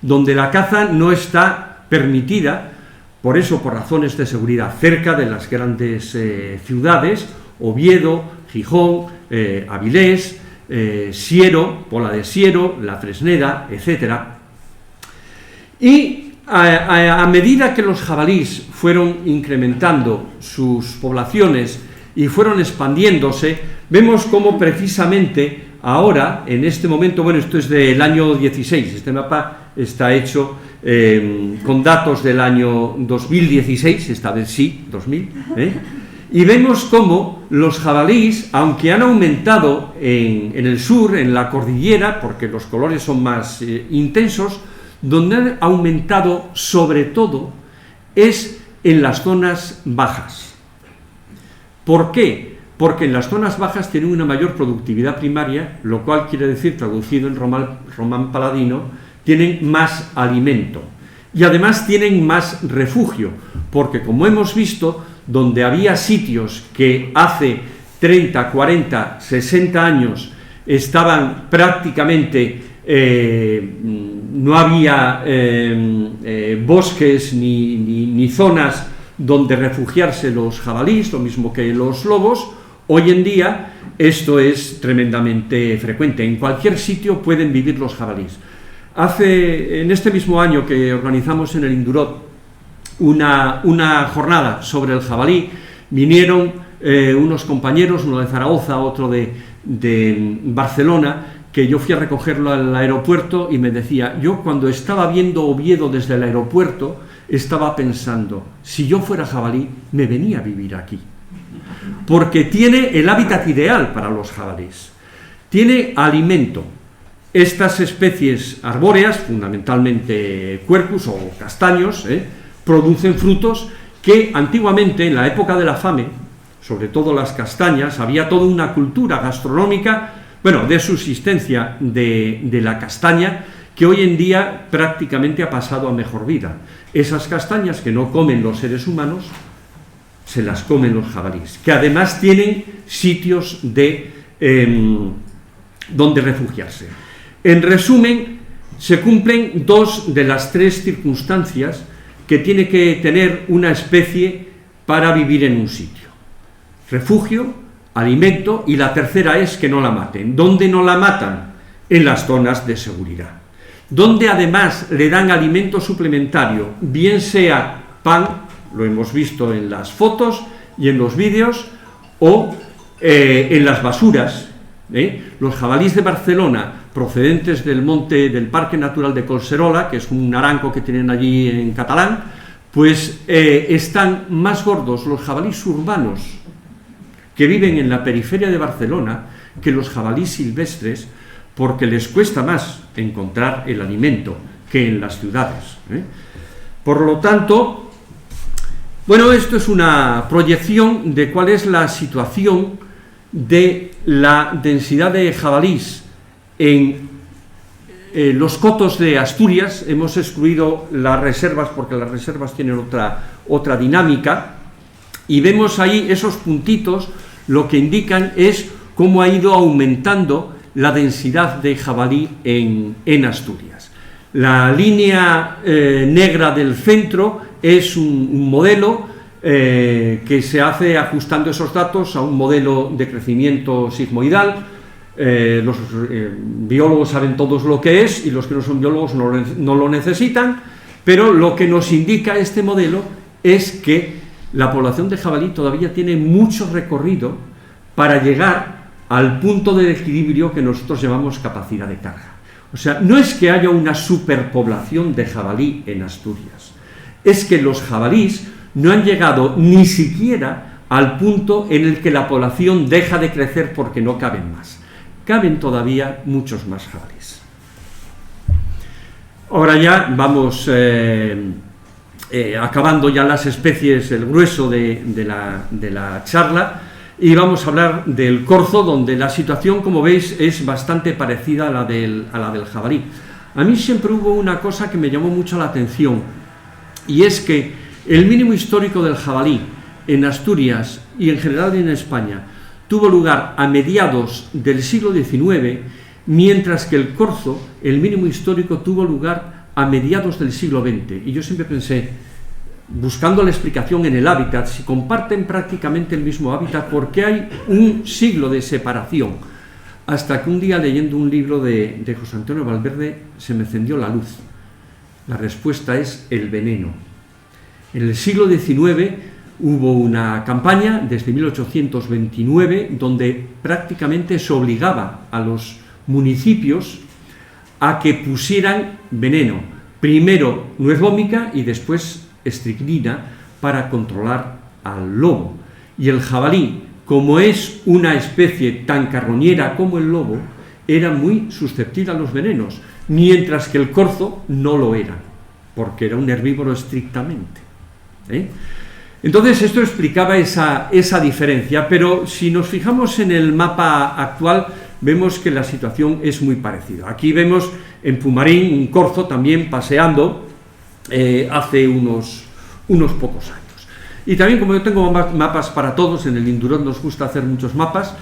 donde la caza no está permitida, por eso, por razones de seguridad, cerca de las grandes ciudades, Oviedo, Gijón, Avilés, Siero, Pola de Siero, La Fresneda, etc. Y a medida que los jabalís fueron incrementando sus poblaciones y fueron expandiéndose, vemos cómo precisamente ahora, en este momento, bueno, esto es del año 16, este mapa está hecho con datos del año 2016, esta vez sí, 2000, y vemos cómo los jabalís, aunque han aumentado en el sur, en la cordillera, porque los colores son más intensos, donde han aumentado sobre todo es en las zonas bajas. ¿Por qué? Porque en las zonas bajas tienen una mayor productividad primaria, lo cual quiere decir, traducido en román paladino, tienen más alimento y además tienen más refugio, porque como hemos visto, donde había sitios que hace 30, 40, 60 años estaban prácticamente no había bosques ni zonas donde refugiarse los jabalíes, lo mismo que los lobos, hoy en día esto es tremendamente frecuente. En cualquier sitio pueden vivir los jabalíes. En este mismo año que organizamos en el Indurot una jornada sobre el jabalí, vinieron unos compañeros, uno de Zaragoza, otro de Barcelona, que yo fui a recogerlo al aeropuerto y me decía, yo cuando estaba viendo Oviedo desde el aeropuerto, estaba pensando, si yo fuera jabalí, me venía a vivir aquí. Porque tiene el hábitat ideal para los jabalíes. Tiene alimento. Estas especies arbóreas, fundamentalmente quercus o castaños, producen frutos que antiguamente, en la época de la fame, sobre todo las castañas, había toda una cultura gastronómica, bueno, de subsistencia de la castaña, que hoy en día prácticamente ha pasado a mejor vida. Esas castañas que no comen los seres humanos, se las comen los jabalíes, que además tienen sitios donde refugiarse. En resumen, se cumplen dos de las tres circunstancias que tiene que tener una especie para vivir en un sitio: refugio, alimento, y la tercera es que no la maten. ¿Dónde no la matan? En las zonas de seguridad, donde además le dan alimento suplementario, bien sea pan, lo hemos visto en las fotos y en los vídeos, o en las basuras. Los jabalíes de Barcelona, procedentes del Parque Natural de Collserola, que es un naranco que tienen allí en catalán, pues están más gordos los jabalíes urbanos que viven en la periferia de Barcelona que los jabalíes silvestres, porque les cuesta más encontrar el alimento que en las ciudades. Por lo tanto, bueno, esto es una proyección de cuál es la situación de la densidad de jabalíes en los cotos de Asturias. Hemos excluido las reservas porque las reservas tienen otra dinámica, y vemos ahí esos puntitos, lo que indican es cómo ha ido aumentando la densidad de jabalí en Asturias. La línea negra del centro es un modelo que se hace ajustando esos datos a un modelo de crecimiento sigmoidal. Los biólogos saben todos lo que es, y los que no son biólogos no lo necesitan, pero lo que nos indica este modelo es que la población de jabalí todavía tiene mucho recorrido para llegar al punto de equilibrio que nosotros llamamos capacidad de carga. O sea, no es que haya una superpoblación de jabalí en Asturias, es que los jabalíes no han llegado ni siquiera al punto en el que la población deja de crecer porque no caben más. Caben todavía muchos más jabalíes. Ahora ya vamos acabando ya las especies, el grueso de la charla. y vamos a hablar del corzo, donde la situación, como veis, es bastante parecida a la del jabalí. A mí siempre hubo una cosa que me llamó mucho la atención, y es que el mínimo histórico del jabalí en Asturias y en general en España tuvo lugar a mediados del siglo XIX, mientras que el corzo, el mínimo histórico, tuvo lugar a mediados del siglo XX. Y yo siempre pensé, buscando la explicación en el hábitat, si comparten prácticamente el mismo hábitat, ¿por qué hay un siglo de separación? Hasta que un día, leyendo un libro de José Antonio Valverde, se me encendió la luz. La respuesta es el veneno. En el siglo XIX hubo una campaña, desde 1829, donde prácticamente se obligaba a los municipios a que pusieran veneno. Primero nuez vómica y después estricnina para controlar al lobo. Y el jabalí, como es una especie tan carroñera como el lobo, era muy susceptible a los venenos, mientras que el corzo no lo era, porque era un herbívoro estrictamente. Entonces esto explicaba esa diferencia, pero si nos fijamos en el mapa actual, vemos que la situación es muy parecida. Aquí vemos en Pumarín un corzo también paseando hace unos pocos años. Y también, como yo tengo mapas para todos, en el Indurón nos gusta hacer muchos mapas,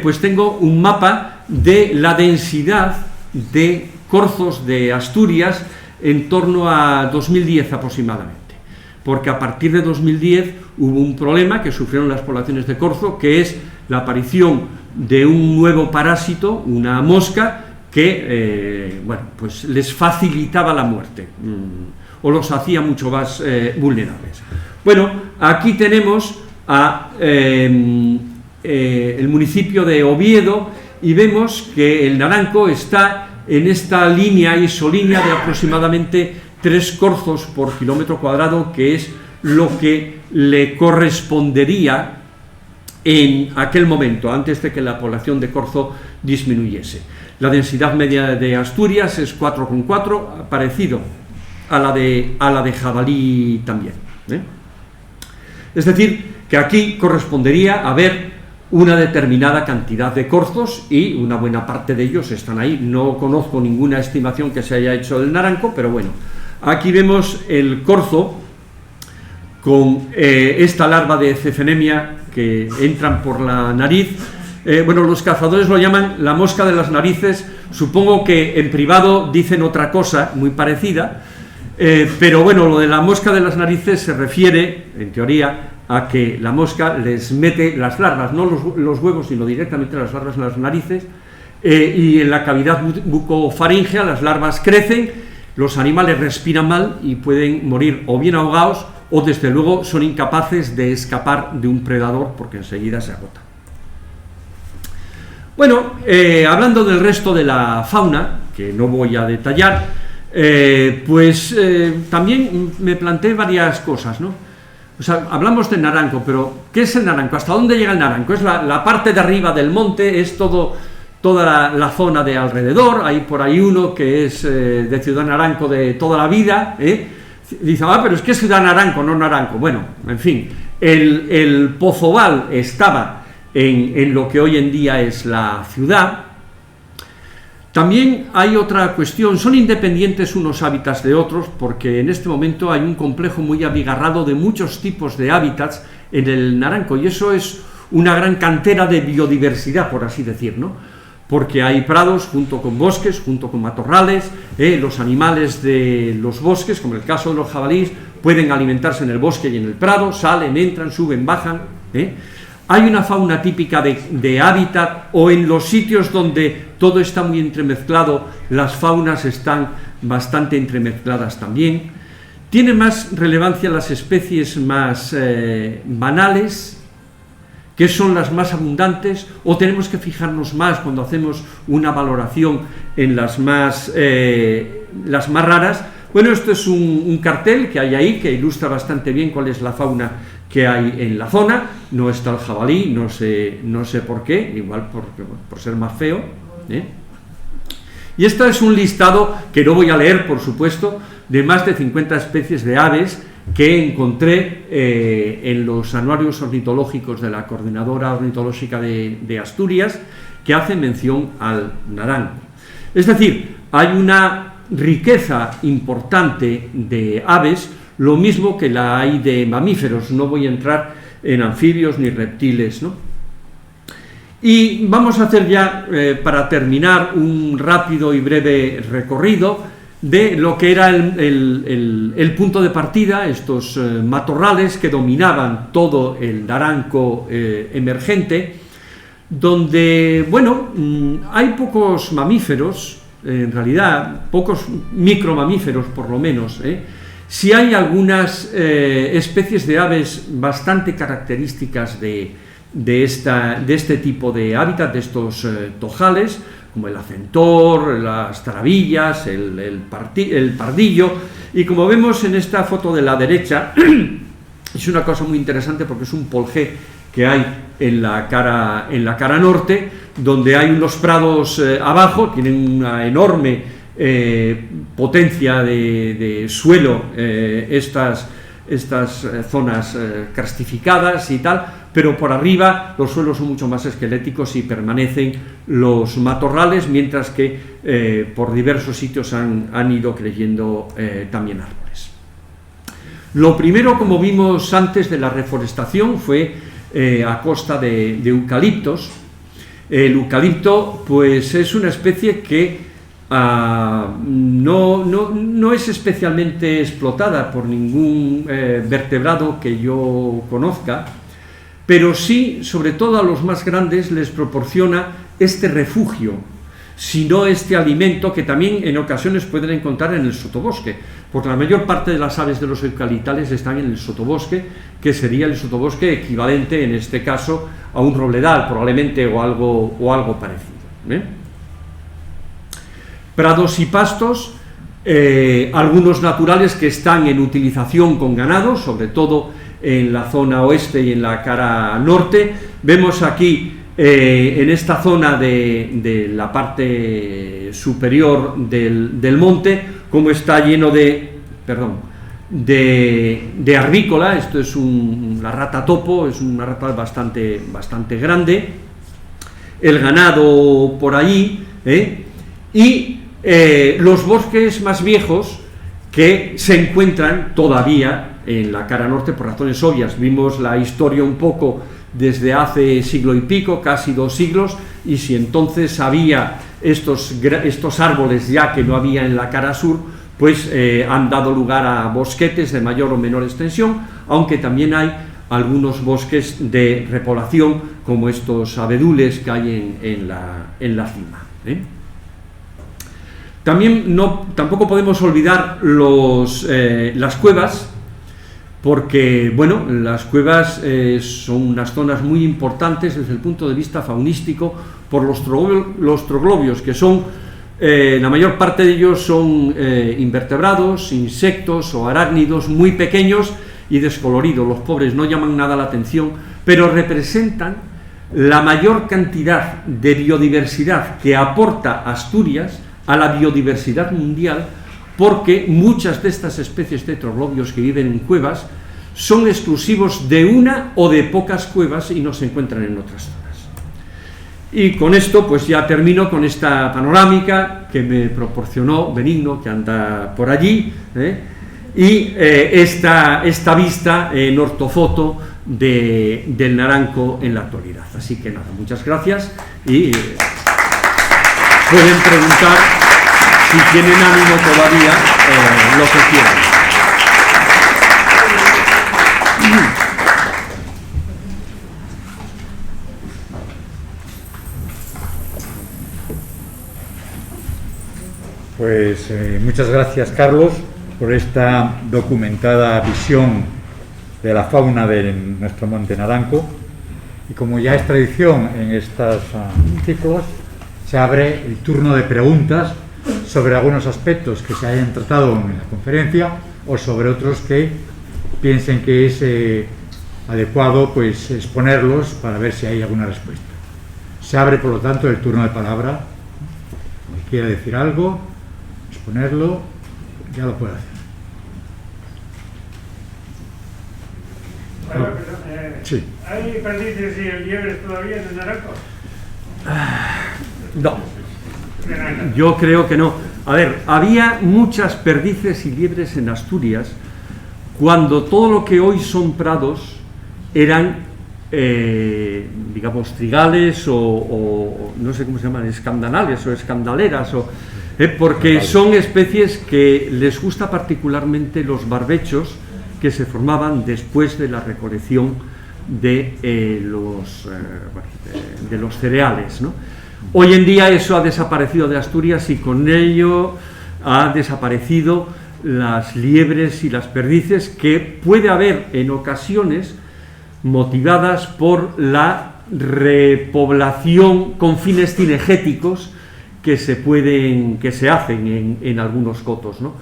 pues tengo un mapa de la densidad de corzos de Asturias en torno a 2010 aproximadamente. Porque a partir de 2010 hubo un problema que sufrieron las poblaciones de corzo, que es la aparición de un nuevo parásito, una mosca, que pues les facilitaba la muerte, o los hacía mucho más vulnerables. Bueno, aquí tenemos el municipio de Oviedo, y vemos que el naranco está en esta línea isolínea de aproximadamente 3 corzos por kilómetro cuadrado, que es lo que le correspondería en aquel momento, antes de que la población de corzo disminuyese. La densidad media de Asturias es 4,4, parecido a la de jabalí también. Es decir, que aquí correspondería haber una determinada cantidad de corzos, y una buena parte de ellos están ahí. No conozco ninguna estimación que se haya hecho del naranco, pero bueno, aquí vemos el corzo con esta larva de cefenemia que entran por la nariz. Los cazadores lo llaman la mosca de las narices. Supongo que en privado dicen otra cosa muy parecida, pero bueno, lo de la mosca de las narices se refiere, en teoría, a que la mosca les mete las larvas, no los huevos, sino directamente las larvas en las narices, y en la cavidad bucofaríngea las larvas crecen, los animales respiran mal y pueden morir o bien ahogados, o desde luego son incapaces de escapar de un predador, porque enseguida se agotan. Bueno, hablando del resto de la fauna, que no voy a detallar, también me planteé varias cosas, ¿no? O sea, hablamos del naranco, pero ¿qué es el naranco? ¿Hasta dónde llega el naranco? Es la parte de arriba del monte, es toda la zona de alrededor. Hay por ahí uno que es de Ciudad Naranco de toda la vida, Dice, pero es que es Ciudad Naranco, no Naranco. Bueno, en fin, el Pozoval estaba en lo que hoy en día es la ciudad. También hay otra cuestión, son independientes unos hábitats de otros, porque en este momento hay un complejo muy abigarrado de muchos tipos de hábitats en el naranco, y eso es una gran cantera de biodiversidad, por así decir, ¿no? Porque hay prados junto con bosques, junto con matorrales, los animales de los bosques, como el caso de los jabalíes, pueden alimentarse en el bosque y en el prado, salen, entran, suben, bajan, Hay una fauna típica de hábitat, o en los sitios donde todo está muy entremezclado, las faunas están bastante entremezcladas también. Tiene más relevancia las especies más banales, que son las más abundantes, o tenemos que fijarnos más cuando hacemos una valoración en las más raras. Bueno, esto es un cartel que hay ahí que ilustra bastante bien cuál es la fauna que hay en la zona. No está el jabalí, no sé por qué, igual por ser más feo, Y este es un listado que no voy a leer, por supuesto, de más de 50 especies de aves que encontré en los anuarios ornitológicos de la Coordinadora Ornitológica de Asturias, que hacen mención al naranjo. Es decir, hay una riqueza importante de aves, lo mismo que la hay de mamíferos. No voy a entrar en anfibios ni reptiles, ¿no? Y vamos a hacer ya, para terminar, un rápido y breve recorrido de lo que era el punto de partida, estos matorrales que dominaban todo el naranco emergente, donde, bueno, hay pocos mamíferos, en realidad, pocos micromamíferos por lo menos, sí hay algunas especies de aves bastante características de este tipo de hábitat, de estos tojales, como el acentor, las tarabillas, el pardillo, y como vemos en esta foto de la derecha, es una cosa muy interesante porque es un polje que hay en la cara norte, donde hay unos prados abajo, tienen una enorme potencia de suelo, estas zonas karstificadas y tal, pero por arriba los suelos son mucho más esqueléticos y permanecen los matorrales, mientras que por diversos sitios han ido creciendo también árboles. Lo primero, como vimos antes, de la reforestación fue a costa de eucaliptos. El eucalipto, pues, es una especie que no es especialmente explotada por ningún vertebrado que yo conozca, pero sí, sobre todo a los más grandes, les proporciona este refugio, sino este alimento que también en ocasiones pueden encontrar en el sotobosque, porque la mayor parte de las aves de los eucaliptales están en el sotobosque, que sería el sotobosque equivalente en este caso a un robledal probablemente, o algo parecido, Prados y pastos, algunos naturales que están en utilización con ganado, sobre todo en la zona oeste y en la cara norte. Vemos aquí en esta zona de la parte superior del monte, como está lleno de arvícola. Esto es la rata topo, es una rata bastante grande, el ganado por allí, y los bosques más viejos que se encuentran todavía en la cara norte por razones obvias. Vimos la historia un poco desde hace siglo y pico, casi 2 siglos, y si entonces había estos árboles ya que no había en la cara sur, pues han dado lugar a bosquetes de mayor o menor extensión, aunque también hay algunos bosques de repoblación, como estos abedules que hay en la cima. Tampoco podemos olvidar las cuevas, porque, bueno, las cuevas son unas zonas muy importantes desde el punto de vista faunístico por los troglobios, que son, la mayor parte de ellos son invertebrados, insectos o arácnidos muy pequeños y descoloridos. Los pobres no llaman nada la atención, pero representan la mayor cantidad de biodiversidad que aporta Asturias a la biodiversidad mundial, porque muchas de estas especies de troglobios que viven en cuevas son exclusivos de una o de pocas cuevas y no se encuentran en otras zonas. Y con esto pues ya termino con esta panorámica que me proporcionó Benigno, que anda por allí, y esta vista en ortofoto del naranco en la actualidad. Así que nada, muchas gracias, y pueden preguntar si tienen ánimo todavía, lo que quieran. Pues muchas gracias, Carlos, por esta documentada visión de la fauna de nuestro Monte Naranco. Y como ya es tradición en estas ciclos, se abre el turno de preguntas sobre algunos aspectos que se hayan tratado en la conferencia o sobre otros que piensen que es adecuado pues exponerlos para ver si hay alguna respuesta. Se abre, por lo tanto, el turno de palabra. Si quiere decir algo, exponerlo, ya lo puede hacer. Sí. ¿Hay perdices y liebres todavía en el Naranco? No, yo creo que no. A ver, había muchas perdices y liebres en Asturias cuando todo lo que hoy son prados eran, digamos, trigales o no sé cómo se llaman, escandalales o escandaleras, porque son especies que les gusta particularmente los barbechos que se formaban después de la recolección de los cereales, ¿no? Hoy en día eso ha desaparecido de Asturias y con ello ha desaparecido las liebres y las perdices que puede haber en ocasiones motivadas por la repoblación con fines cinegéticos que se hacen en algunos cotos, ¿no?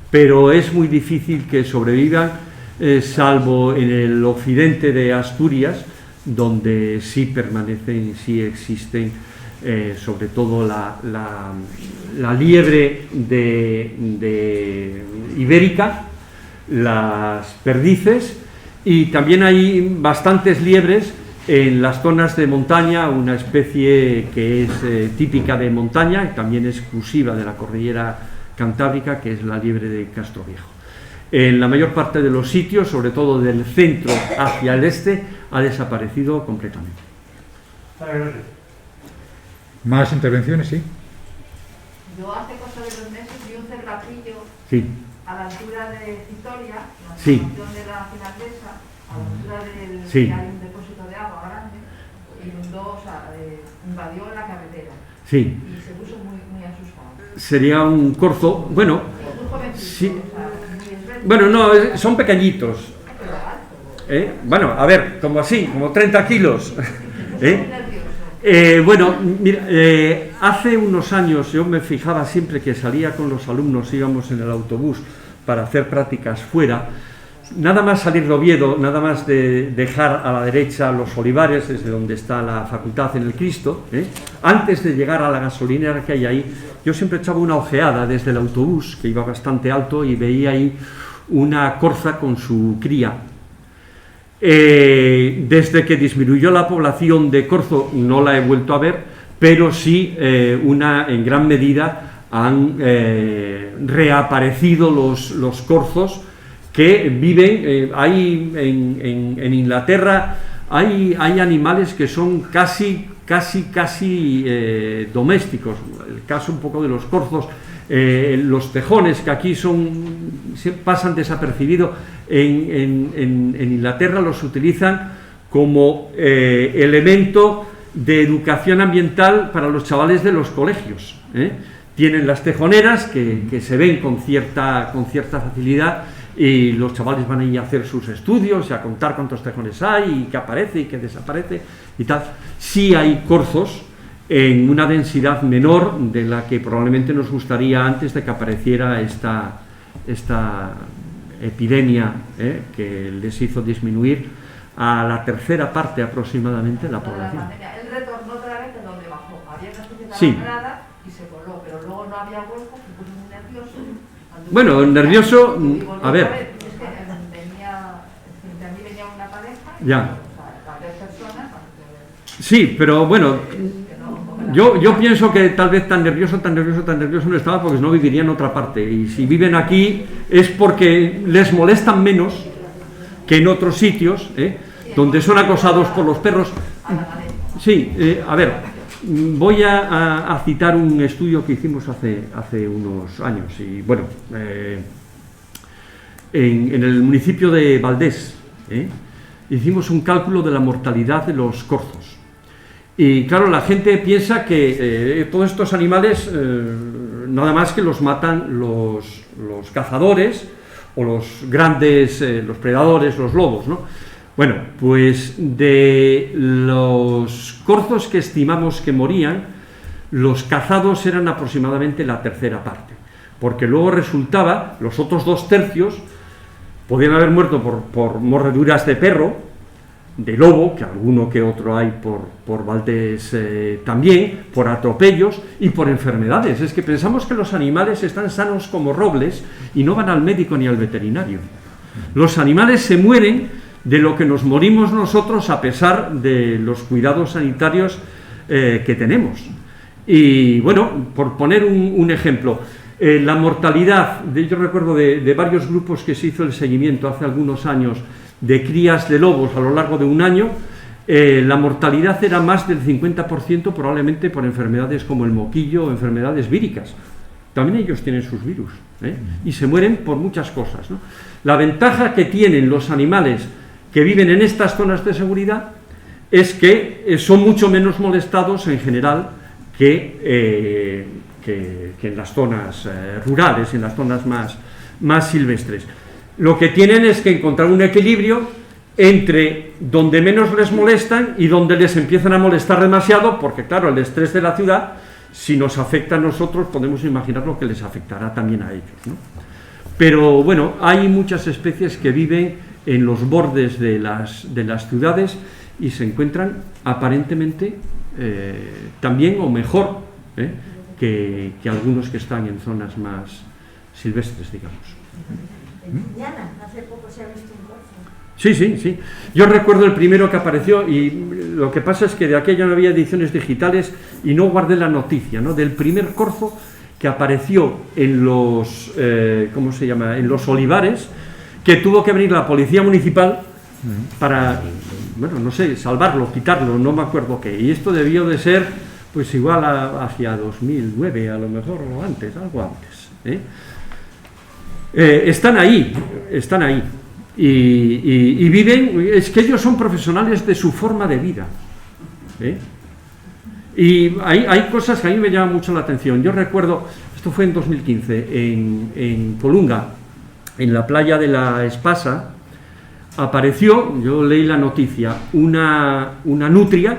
Pero es muy difícil que sobrevivan, salvo en el occidente de Asturias, donde sí permanecen, sí existen, sobre todo la liebre de ibérica, las perdices, y también hay bastantes liebres en las zonas de montaña, una especie que es típica de montaña y también exclusiva de la cordillera cantábrica, que es la liebre de Castroviejo. En la mayor parte de los sitios, sobre todo del centro hacia el este, ha desaparecido completamente. ¿Más intervenciones? Sí. Yo hace cosa de 2 meses vi un cervacillo a la altura de Citoria, en la estación de la finlandesa, a la altura del que hay un depósito de agua grande, inundó, invadió la carretera. Sí. Y se puso muy asustado. Sería un corzo, bueno, Muy jovencito, sí. muy Bueno, no, son pequeñitos. Bueno, a ver, como así, como 30 kilos. Bueno, mira, hace unos años yo me fijaba siempre que salía con los alumnos, íbamos en el autobús para hacer prácticas fuera, nada más salir de Oviedo, nada más de dejar a la derecha los olivares, desde donde está la facultad en el Cristo, antes de llegar a la gasolinera que hay ahí, yo siempre echaba una ojeada desde el autobús, que iba bastante alto, y veía ahí una corza con su cría. Desde que disminuyó la población de corzo no la he vuelto a ver, pero sí en gran medida han reaparecido los corzos que viven, hay en Inglaterra hay animales que son casi domésticos. El caso un poco de los corzos, los tejones, que aquí pasan desapercibidos, en Inglaterra los utilizan como elemento de educación ambiental para los chavales de los colegios. Tienen las tejoneras que se ven con cierta facilidad, y los chavales van a ir a hacer sus estudios y a contar cuántos tejones hay y qué aparece y qué desaparece y tal. Sí hay corzos en una densidad menor de la que probablemente nos gustaría antes de que apareciera esta epidemia que les hizo disminuir a la tercera parte aproximadamente la población. Él retornó otra vez de donde bajó. Había una especie de alambrada y se coló, pero luego no había hueco, se puso muy nervioso. Bueno, nervioso, a ver. Es que frente a mí venía una pareja, ya. Varias personas. Sí, pero bueno, yo pienso que tal vez tan nervioso no estaba, porque no viviría en otra parte, y si viven aquí es porque les molestan menos que en otros sitios, donde son acosados por los perros. Sí, a ver, voy a citar un estudio que hicimos hace unos años, y bueno, en el municipio de Valdés, hicimos un cálculo de la mortalidad de los corzos. Y claro, la gente piensa que todos estos animales nada más que los matan los cazadores o los grandes, los predadores, los lobos, ¿no? Bueno, pues de los corzos que estimamos que morían, los cazados eran aproximadamente la tercera parte, porque luego resultaba, los otros 2/3 podían haber muerto por mordeduras de perro, de lobo, que alguno que otro hay por Valdés también, por atropellos y por enfermedades. Es que pensamos que los animales están sanos como robles y no van al médico ni al veterinario. Los animales se mueren de lo que nos morimos nosotros a pesar de los cuidados sanitarios que tenemos. Y bueno, por poner un ejemplo, la mortalidad, yo recuerdo de varios grupos que se hizo el seguimiento hace algunos años de crías de lobos a lo largo de un año, la mortalidad era más del 50% probablemente por enfermedades como el moquillo o enfermedades víricas. También ellos tienen sus virus, y se mueren por muchas cosas, ¿no? La ventaja que tienen los animales que viven en estas zonas de seguridad es que son mucho menos molestados en general que en las zonas rurales, en las zonas más silvestres. Lo que tienen es que encontrar un equilibrio entre donde menos les molestan y donde les empiezan a molestar demasiado, porque claro, el estrés de la ciudad, si nos afecta a nosotros, podemos imaginar lo que les afectará también a ellos, ¿no? Pero bueno, hay muchas especies que viven en los bordes de las ciudades y se encuentran aparentemente también o mejor que algunos que están en zonas más silvestres, digamos. En Llana, hace poco se ha visto un corzo. Sí. Yo recuerdo el primero que apareció y lo que pasa es que de aquella no había ediciones digitales y no guardé la noticia, ¿no?, del primer corzo que apareció en los, ¿cómo se llama?, en los olivares, que tuvo que venir la policía municipal para, bueno, no sé, salvarlo, quitarlo, no me acuerdo qué. Y esto debió de ser, pues igual hacia 2009, a lo mejor, o antes, algo antes. Están ahí. Y viven, es que ellos son profesionales de su forma de vida. Y hay cosas que a mí me llaman mucho la atención. Yo recuerdo, esto fue en 2015, en Colunga, en la playa de la Espasa, apareció, yo leí la noticia, una nutria,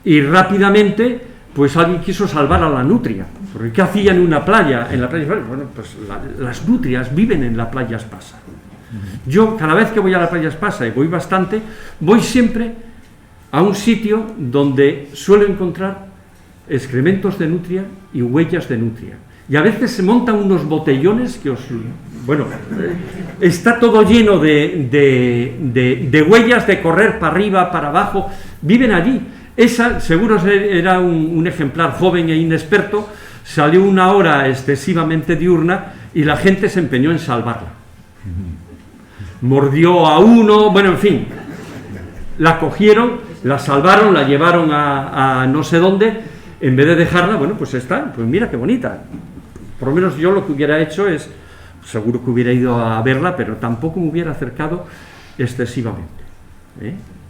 y rápidamente pues alguien quiso salvar a la nutria, porque ¿qué hacía en una playa? En la playa, bueno, pues las nutrias viven en la playa Espasa. Yo cada vez que voy a la playa Espasa, y voy bastante, voy siempre a un sitio donde suelo encontrar excrementos de nutria y huellas de nutria. Y a veces se montan unos botellones que está todo lleno de huellas de correr para arriba, para abajo, viven allí. Esa seguro era un ejemplar joven e inexperto, salió una hora excesivamente diurna y la gente se empeñó en salvarla. Mordió a uno, bueno, en fin, la cogieron, la salvaron, la llevaron a no sé dónde, en vez de dejarla, bueno, pues está, pues mira qué bonita. Por lo menos yo lo que hubiera hecho es, seguro que hubiera ido a verla, pero tampoco me hubiera acercado excesivamente.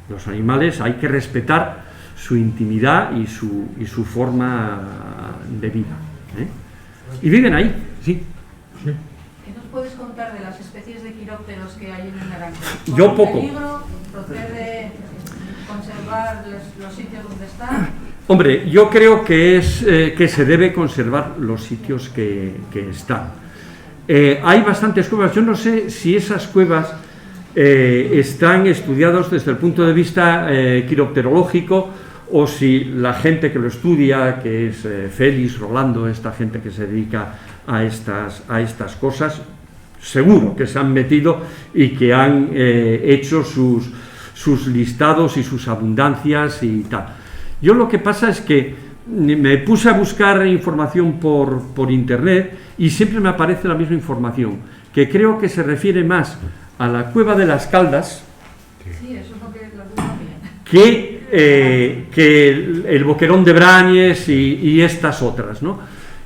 Los animales hay que respetar su intimidad y su forma de vida. Y viven ahí, sí. ¿Qué nos puedes contar de las especies de quirópteros que hay en el Naranco? Yo poco. ¿Peligro? ¿Procede conservar los sitios donde están? Hombre, yo creo que se debe conservar los sitios que están. Hay bastantes cuevas. Yo no sé si esas cuevas están estudiadas desde el punto de vista quiropterológico o si la gente que lo estudia, que es Félix, Rolando, esta gente que se dedica a estas cosas, seguro que se han metido y que han hecho sus listados y sus abundancias y tal. Yo lo que pasa es que me puse a buscar información por internet y siempre me aparece la misma información, que creo que se refiere más a la Cueva de las Caldas, sí, eso es lo que que el Boquerón de Brañes y estas otras, ¿no?,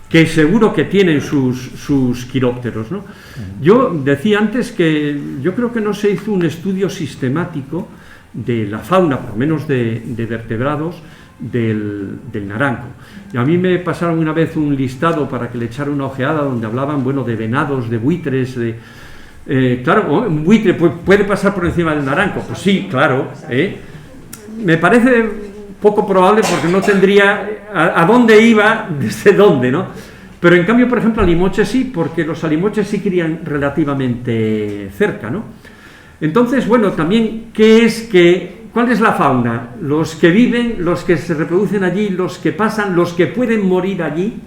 que seguro que tienen sus quirópteros, ¿no? Yo decía antes que yo creo que no se hizo un estudio sistemático de la fauna, por lo menos de vertebrados, del Naranco. Y a mí me pasaron una vez un listado para que le echara una ojeada donde hablaban, bueno, de venados, de buitres, claro, un buitre puede pasar por encima del Naranco, pues sí, claro, me parece poco probable porque no tendría a dónde iba, desde dónde, ¿no? Pero en cambio, por ejemplo, alimoches sí, porque los alimoches sí crían relativamente cerca, ¿no? Entonces, bueno, también, ¿cuál es la fauna? Los que viven, los que se reproducen allí, los que pasan, los que pueden morir allí,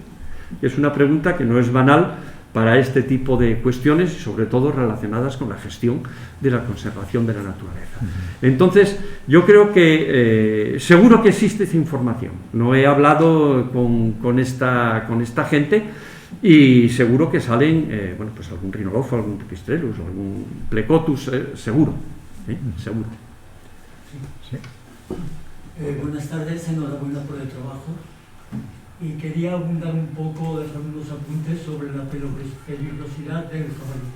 que es una pregunta que no es banal, para este tipo de cuestiones y sobre todo relacionadas con la gestión de la conservación de la naturaleza. Entonces, yo creo que seguro que existe esa información. No he hablado con esta gente y seguro que salen, bueno, pues algún rhinolopho, algún pipistrellus, algún plecotus, seguro, seguro. Sí. Buenas tardes, enhorabuena por el trabajo. Y quería abundar un poco, dejar unos apuntes sobre la peligrosidad del jabalí.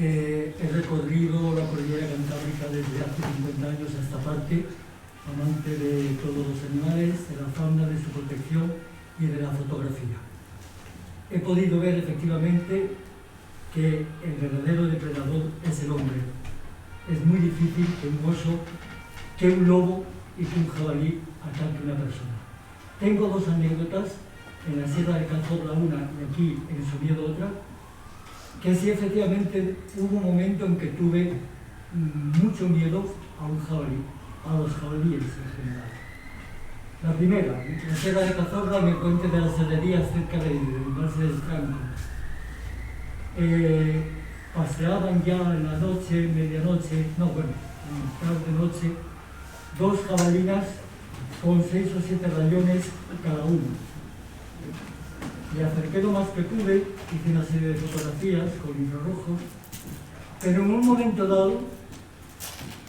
He recorrido la cordillera cantábrica desde hace 50 años a esta parte, amante de todos los animales, de la fauna, de su protección y de la fotografía. He podido ver efectivamente que el verdadero depredador es el hombre. Es muy difícil que un oso, que un lobo y que un jabalí ataque a una persona. Tengo dos anécdotas, en la Sierra de Cazorla una y aquí en Somiedo otra, que sí efectivamente hubo un momento en que tuve mucho miedo a un jabalí, a los jabalíes en general. La primera, en la Sierra de Cazorla, en el puente de las Herrerías, cerca del embalse del Tranco. Paseaban ya en la noche, medianoche, no, bueno, tarde noche, dos jabalinas con 6 o 7 rayones cada uno. Me acerqué lo más que pude, hice una serie de fotografías con infrarrojos, pero en un momento dado,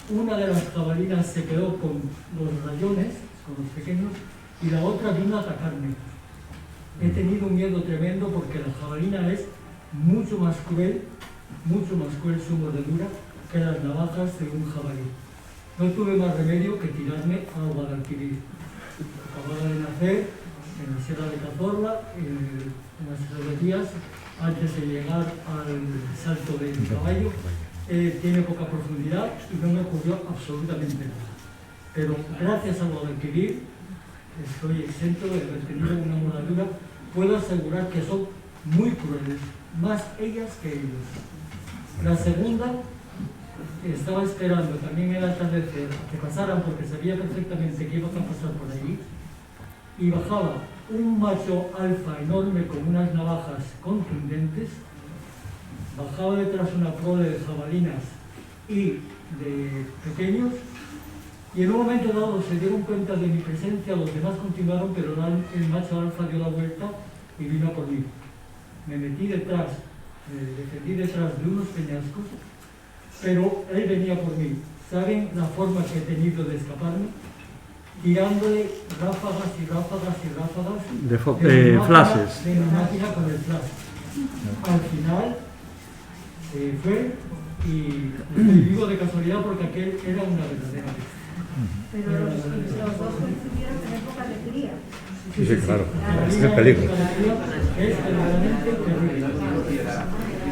una de las jabalinas se quedó con los rayones, con los pequeños, y la otra vino a atacarme. He tenido un miedo tremendo porque la jabalina es mucho más cruel su mordedura que las navajas de un jabalí. No tuve más remedio que tirarme al Guadalquivir. Acababa de nacer en la Sierra de Cazorla, en las herrerías, antes de llegar al salto del caballo. Tiene poca profundidad y no me ocurrió absolutamente nada. Pero gracias al Guadalquivir estoy exento de haber tenido una mordedura. Puedo asegurar que son muy crueles, más ellas que ellos. La segunda, estaba esperando también el atardecer que pasaran porque sabía perfectamente que iban a pasar por allí y bajaba un macho alfa enorme con unas navajas contundentes, bajaba detrás una prole de jabalinas y de pequeños y en un momento dado se dieron cuenta de mi presencia, los demás continuaron, pero el macho alfa dio la vuelta y vino a por mí. Me metí detrás, me defendí detrás de unos peñascos, pero él venía por mí. ¿Saben la forma que he tenido de escaparme? Tirándole ráfagas y ráfagas y ráfagas de flashes. De mi máquina con el flash. Al final se fue y estoy vivo de casualidad porque aquel era una verdadera vez. Pero los dos coincidieron en época de cría. Sí, claro. Es el peligro. Es verdaderamente terrible.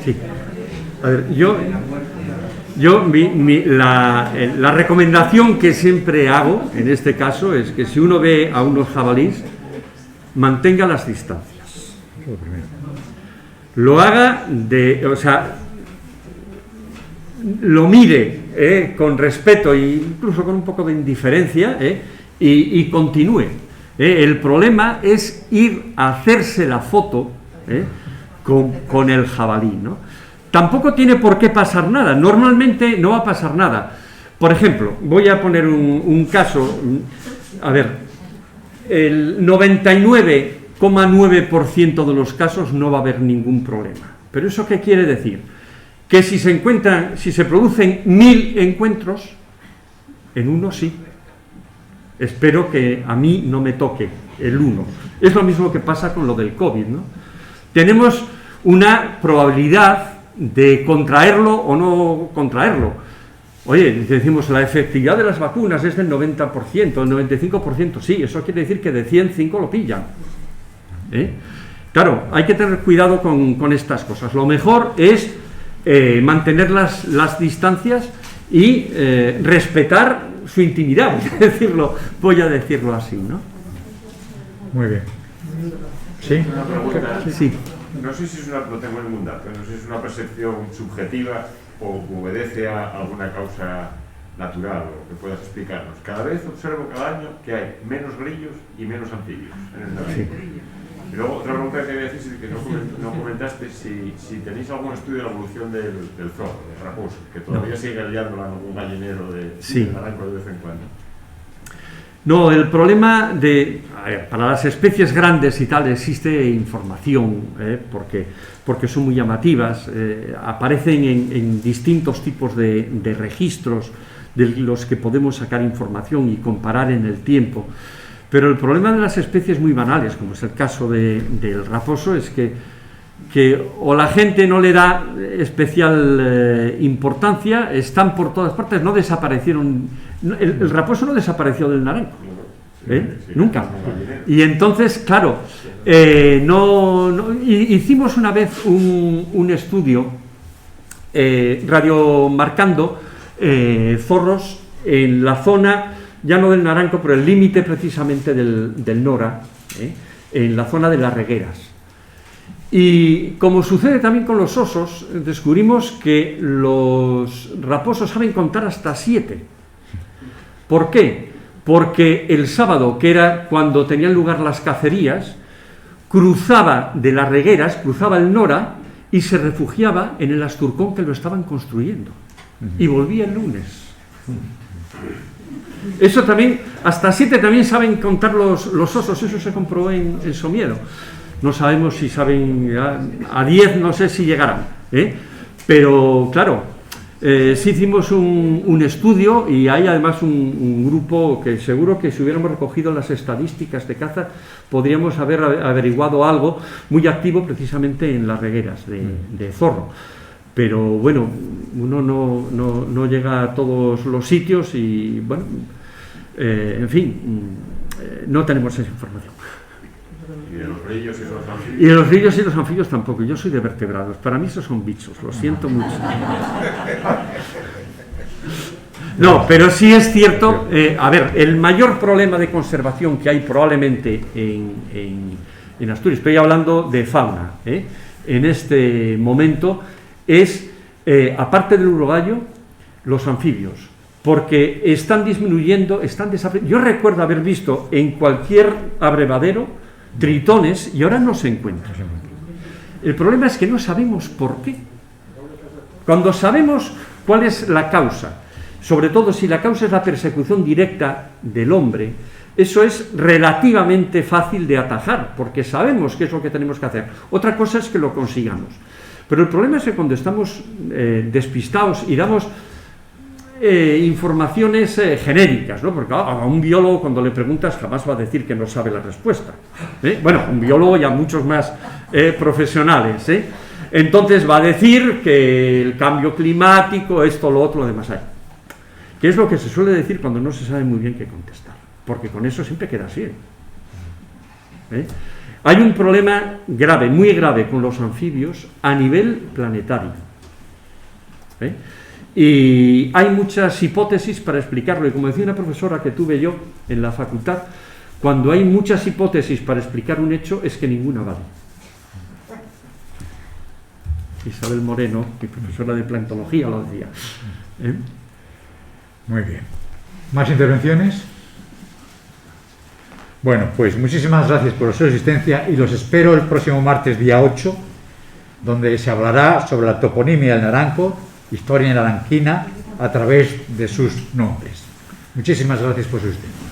Sí. A ver, la recomendación que siempre hago, en este caso, es que si uno ve a unos jabalíes, mantenga las distancias. Lo haga lo mire con respeto e incluso con un poco de indiferencia y continúe. El problema es ir a hacerse la foto con el jabalí, ¿no? Tampoco tiene por qué pasar nada, normalmente no va a pasar nada. Por ejemplo, voy a poner un caso, a ver, el 99,9% de los casos no va a haber ningún problema. ¿Pero eso qué quiere decir? Que si se producen 1000 encuentros, en uno sí. Espero que a mí no me toque el 1. Es lo mismo que pasa con lo del COVID, ¿no? Tenemos una probabilidad de contraerlo o no contraerlo. Oye, decimos la efectividad de las vacunas es del 90%, del 95%, sí, eso quiere decir que de 100, 5 lo pillan. Claro, hay que tener cuidado con estas cosas. Lo mejor es mantener las distancias y respetar su intimidad, voy a decirlo así, ¿no? Muy bien. ¿Sí? Una pregunta. Sí. No sé si es no tengo ningún dato, no sé si es una percepción subjetiva o obedece a alguna causa natural o que puedas explicarnos. Cada vez observo cada año que hay menos grillos y menos anfibios en el Naranco. Y luego, otra pregunta que quería decir es que no comentaste si tenéis algún estudio de la evolución del zorro, del raposo, que todavía sigue liándola en algún gallinero de naranco de vez en cuando. No, el problema para las especies grandes y tal existe información, porque son muy llamativas, aparecen en distintos tipos de registros de los que podemos sacar información y comparar en el tiempo. Pero el problema de las especies muy banales, como es el caso del raposo, es que o la gente no le da especial importancia, están por todas partes, no desaparecieron, el raposo no desapareció del naranco, nunca. Y entonces, claro, hicimos una vez un estudio radiomarcando zorros en la zona, ya no del naranco, pero el límite precisamente del Nora, en la zona de las regueras. Y como sucede también con los osos, descubrimos que los raposos saben contar hasta 7. ¿Por qué? Porque el sábado, que era cuando tenían lugar las cacerías, cruzaba de las regueras, cruzaba el Nora y se refugiaba en el Asturcón que lo estaban construyendo. Y volvía el lunes. Eso también, hasta 7 también saben contar los osos, eso se comprobó en Somiedo. No sabemos si saben, a 10 no sé si llegarán, pero claro, sí hicimos un estudio y hay además un grupo que seguro que si hubiéramos recogido las estadísticas de caza podríamos haber averiguado algo muy activo precisamente en las regueras de zorro. Pero bueno, uno no llega a todos los sitios y bueno, en fin, no tenemos esa información. ¿Y de los grillos y los anfibios? Y de los grillos y los anfibios tampoco, yo soy de vertebrados, para mí esos son bichos, lo siento mucho. No, pero sí es cierto, a ver, el mayor problema de conservación que hay probablemente en Asturias, estoy hablando de fauna, en este momento, es, aparte del urogallo, los anfibios, porque están disminuyendo, están desapareciendo. Yo recuerdo haber visto en cualquier abrevadero tritones y ahora no se encuentran. El problema es que no sabemos por qué. Cuando sabemos cuál es la causa, sobre todo si la causa es la persecución directa del hombre, eso es relativamente fácil de atajar, porque sabemos qué es lo que tenemos que hacer. Otra cosa es que lo consigamos. Pero el problema es que cuando estamos despistados y damos informaciones genéricas, ¿no? Porque a un biólogo cuando le preguntas jamás va a decir que no sabe la respuesta. Bueno, un biólogo y a muchos más profesionales. Entonces va a decir que el cambio climático, esto, lo otro, lo demás hay. Que es lo que se suele decir cuando no se sabe muy bien qué contestar, porque con eso siempre queda así. Hay un problema grave, muy grave con los anfibios a nivel planetario. Y hay muchas hipótesis para explicarlo, y como decía una profesora que tuve yo en la facultad, cuando hay muchas hipótesis para explicar un hecho es que ninguna vale. Isabel Moreno, mi profesora de plantología, lo decía. Muy bien. ¿Más intervenciones? Bueno, pues muchísimas gracias por su asistencia y los espero el próximo martes día 8, donde se hablará sobre la toponimia del naranco, historia naranquina, a través de sus nombres. Muchísimas gracias por su asistencia.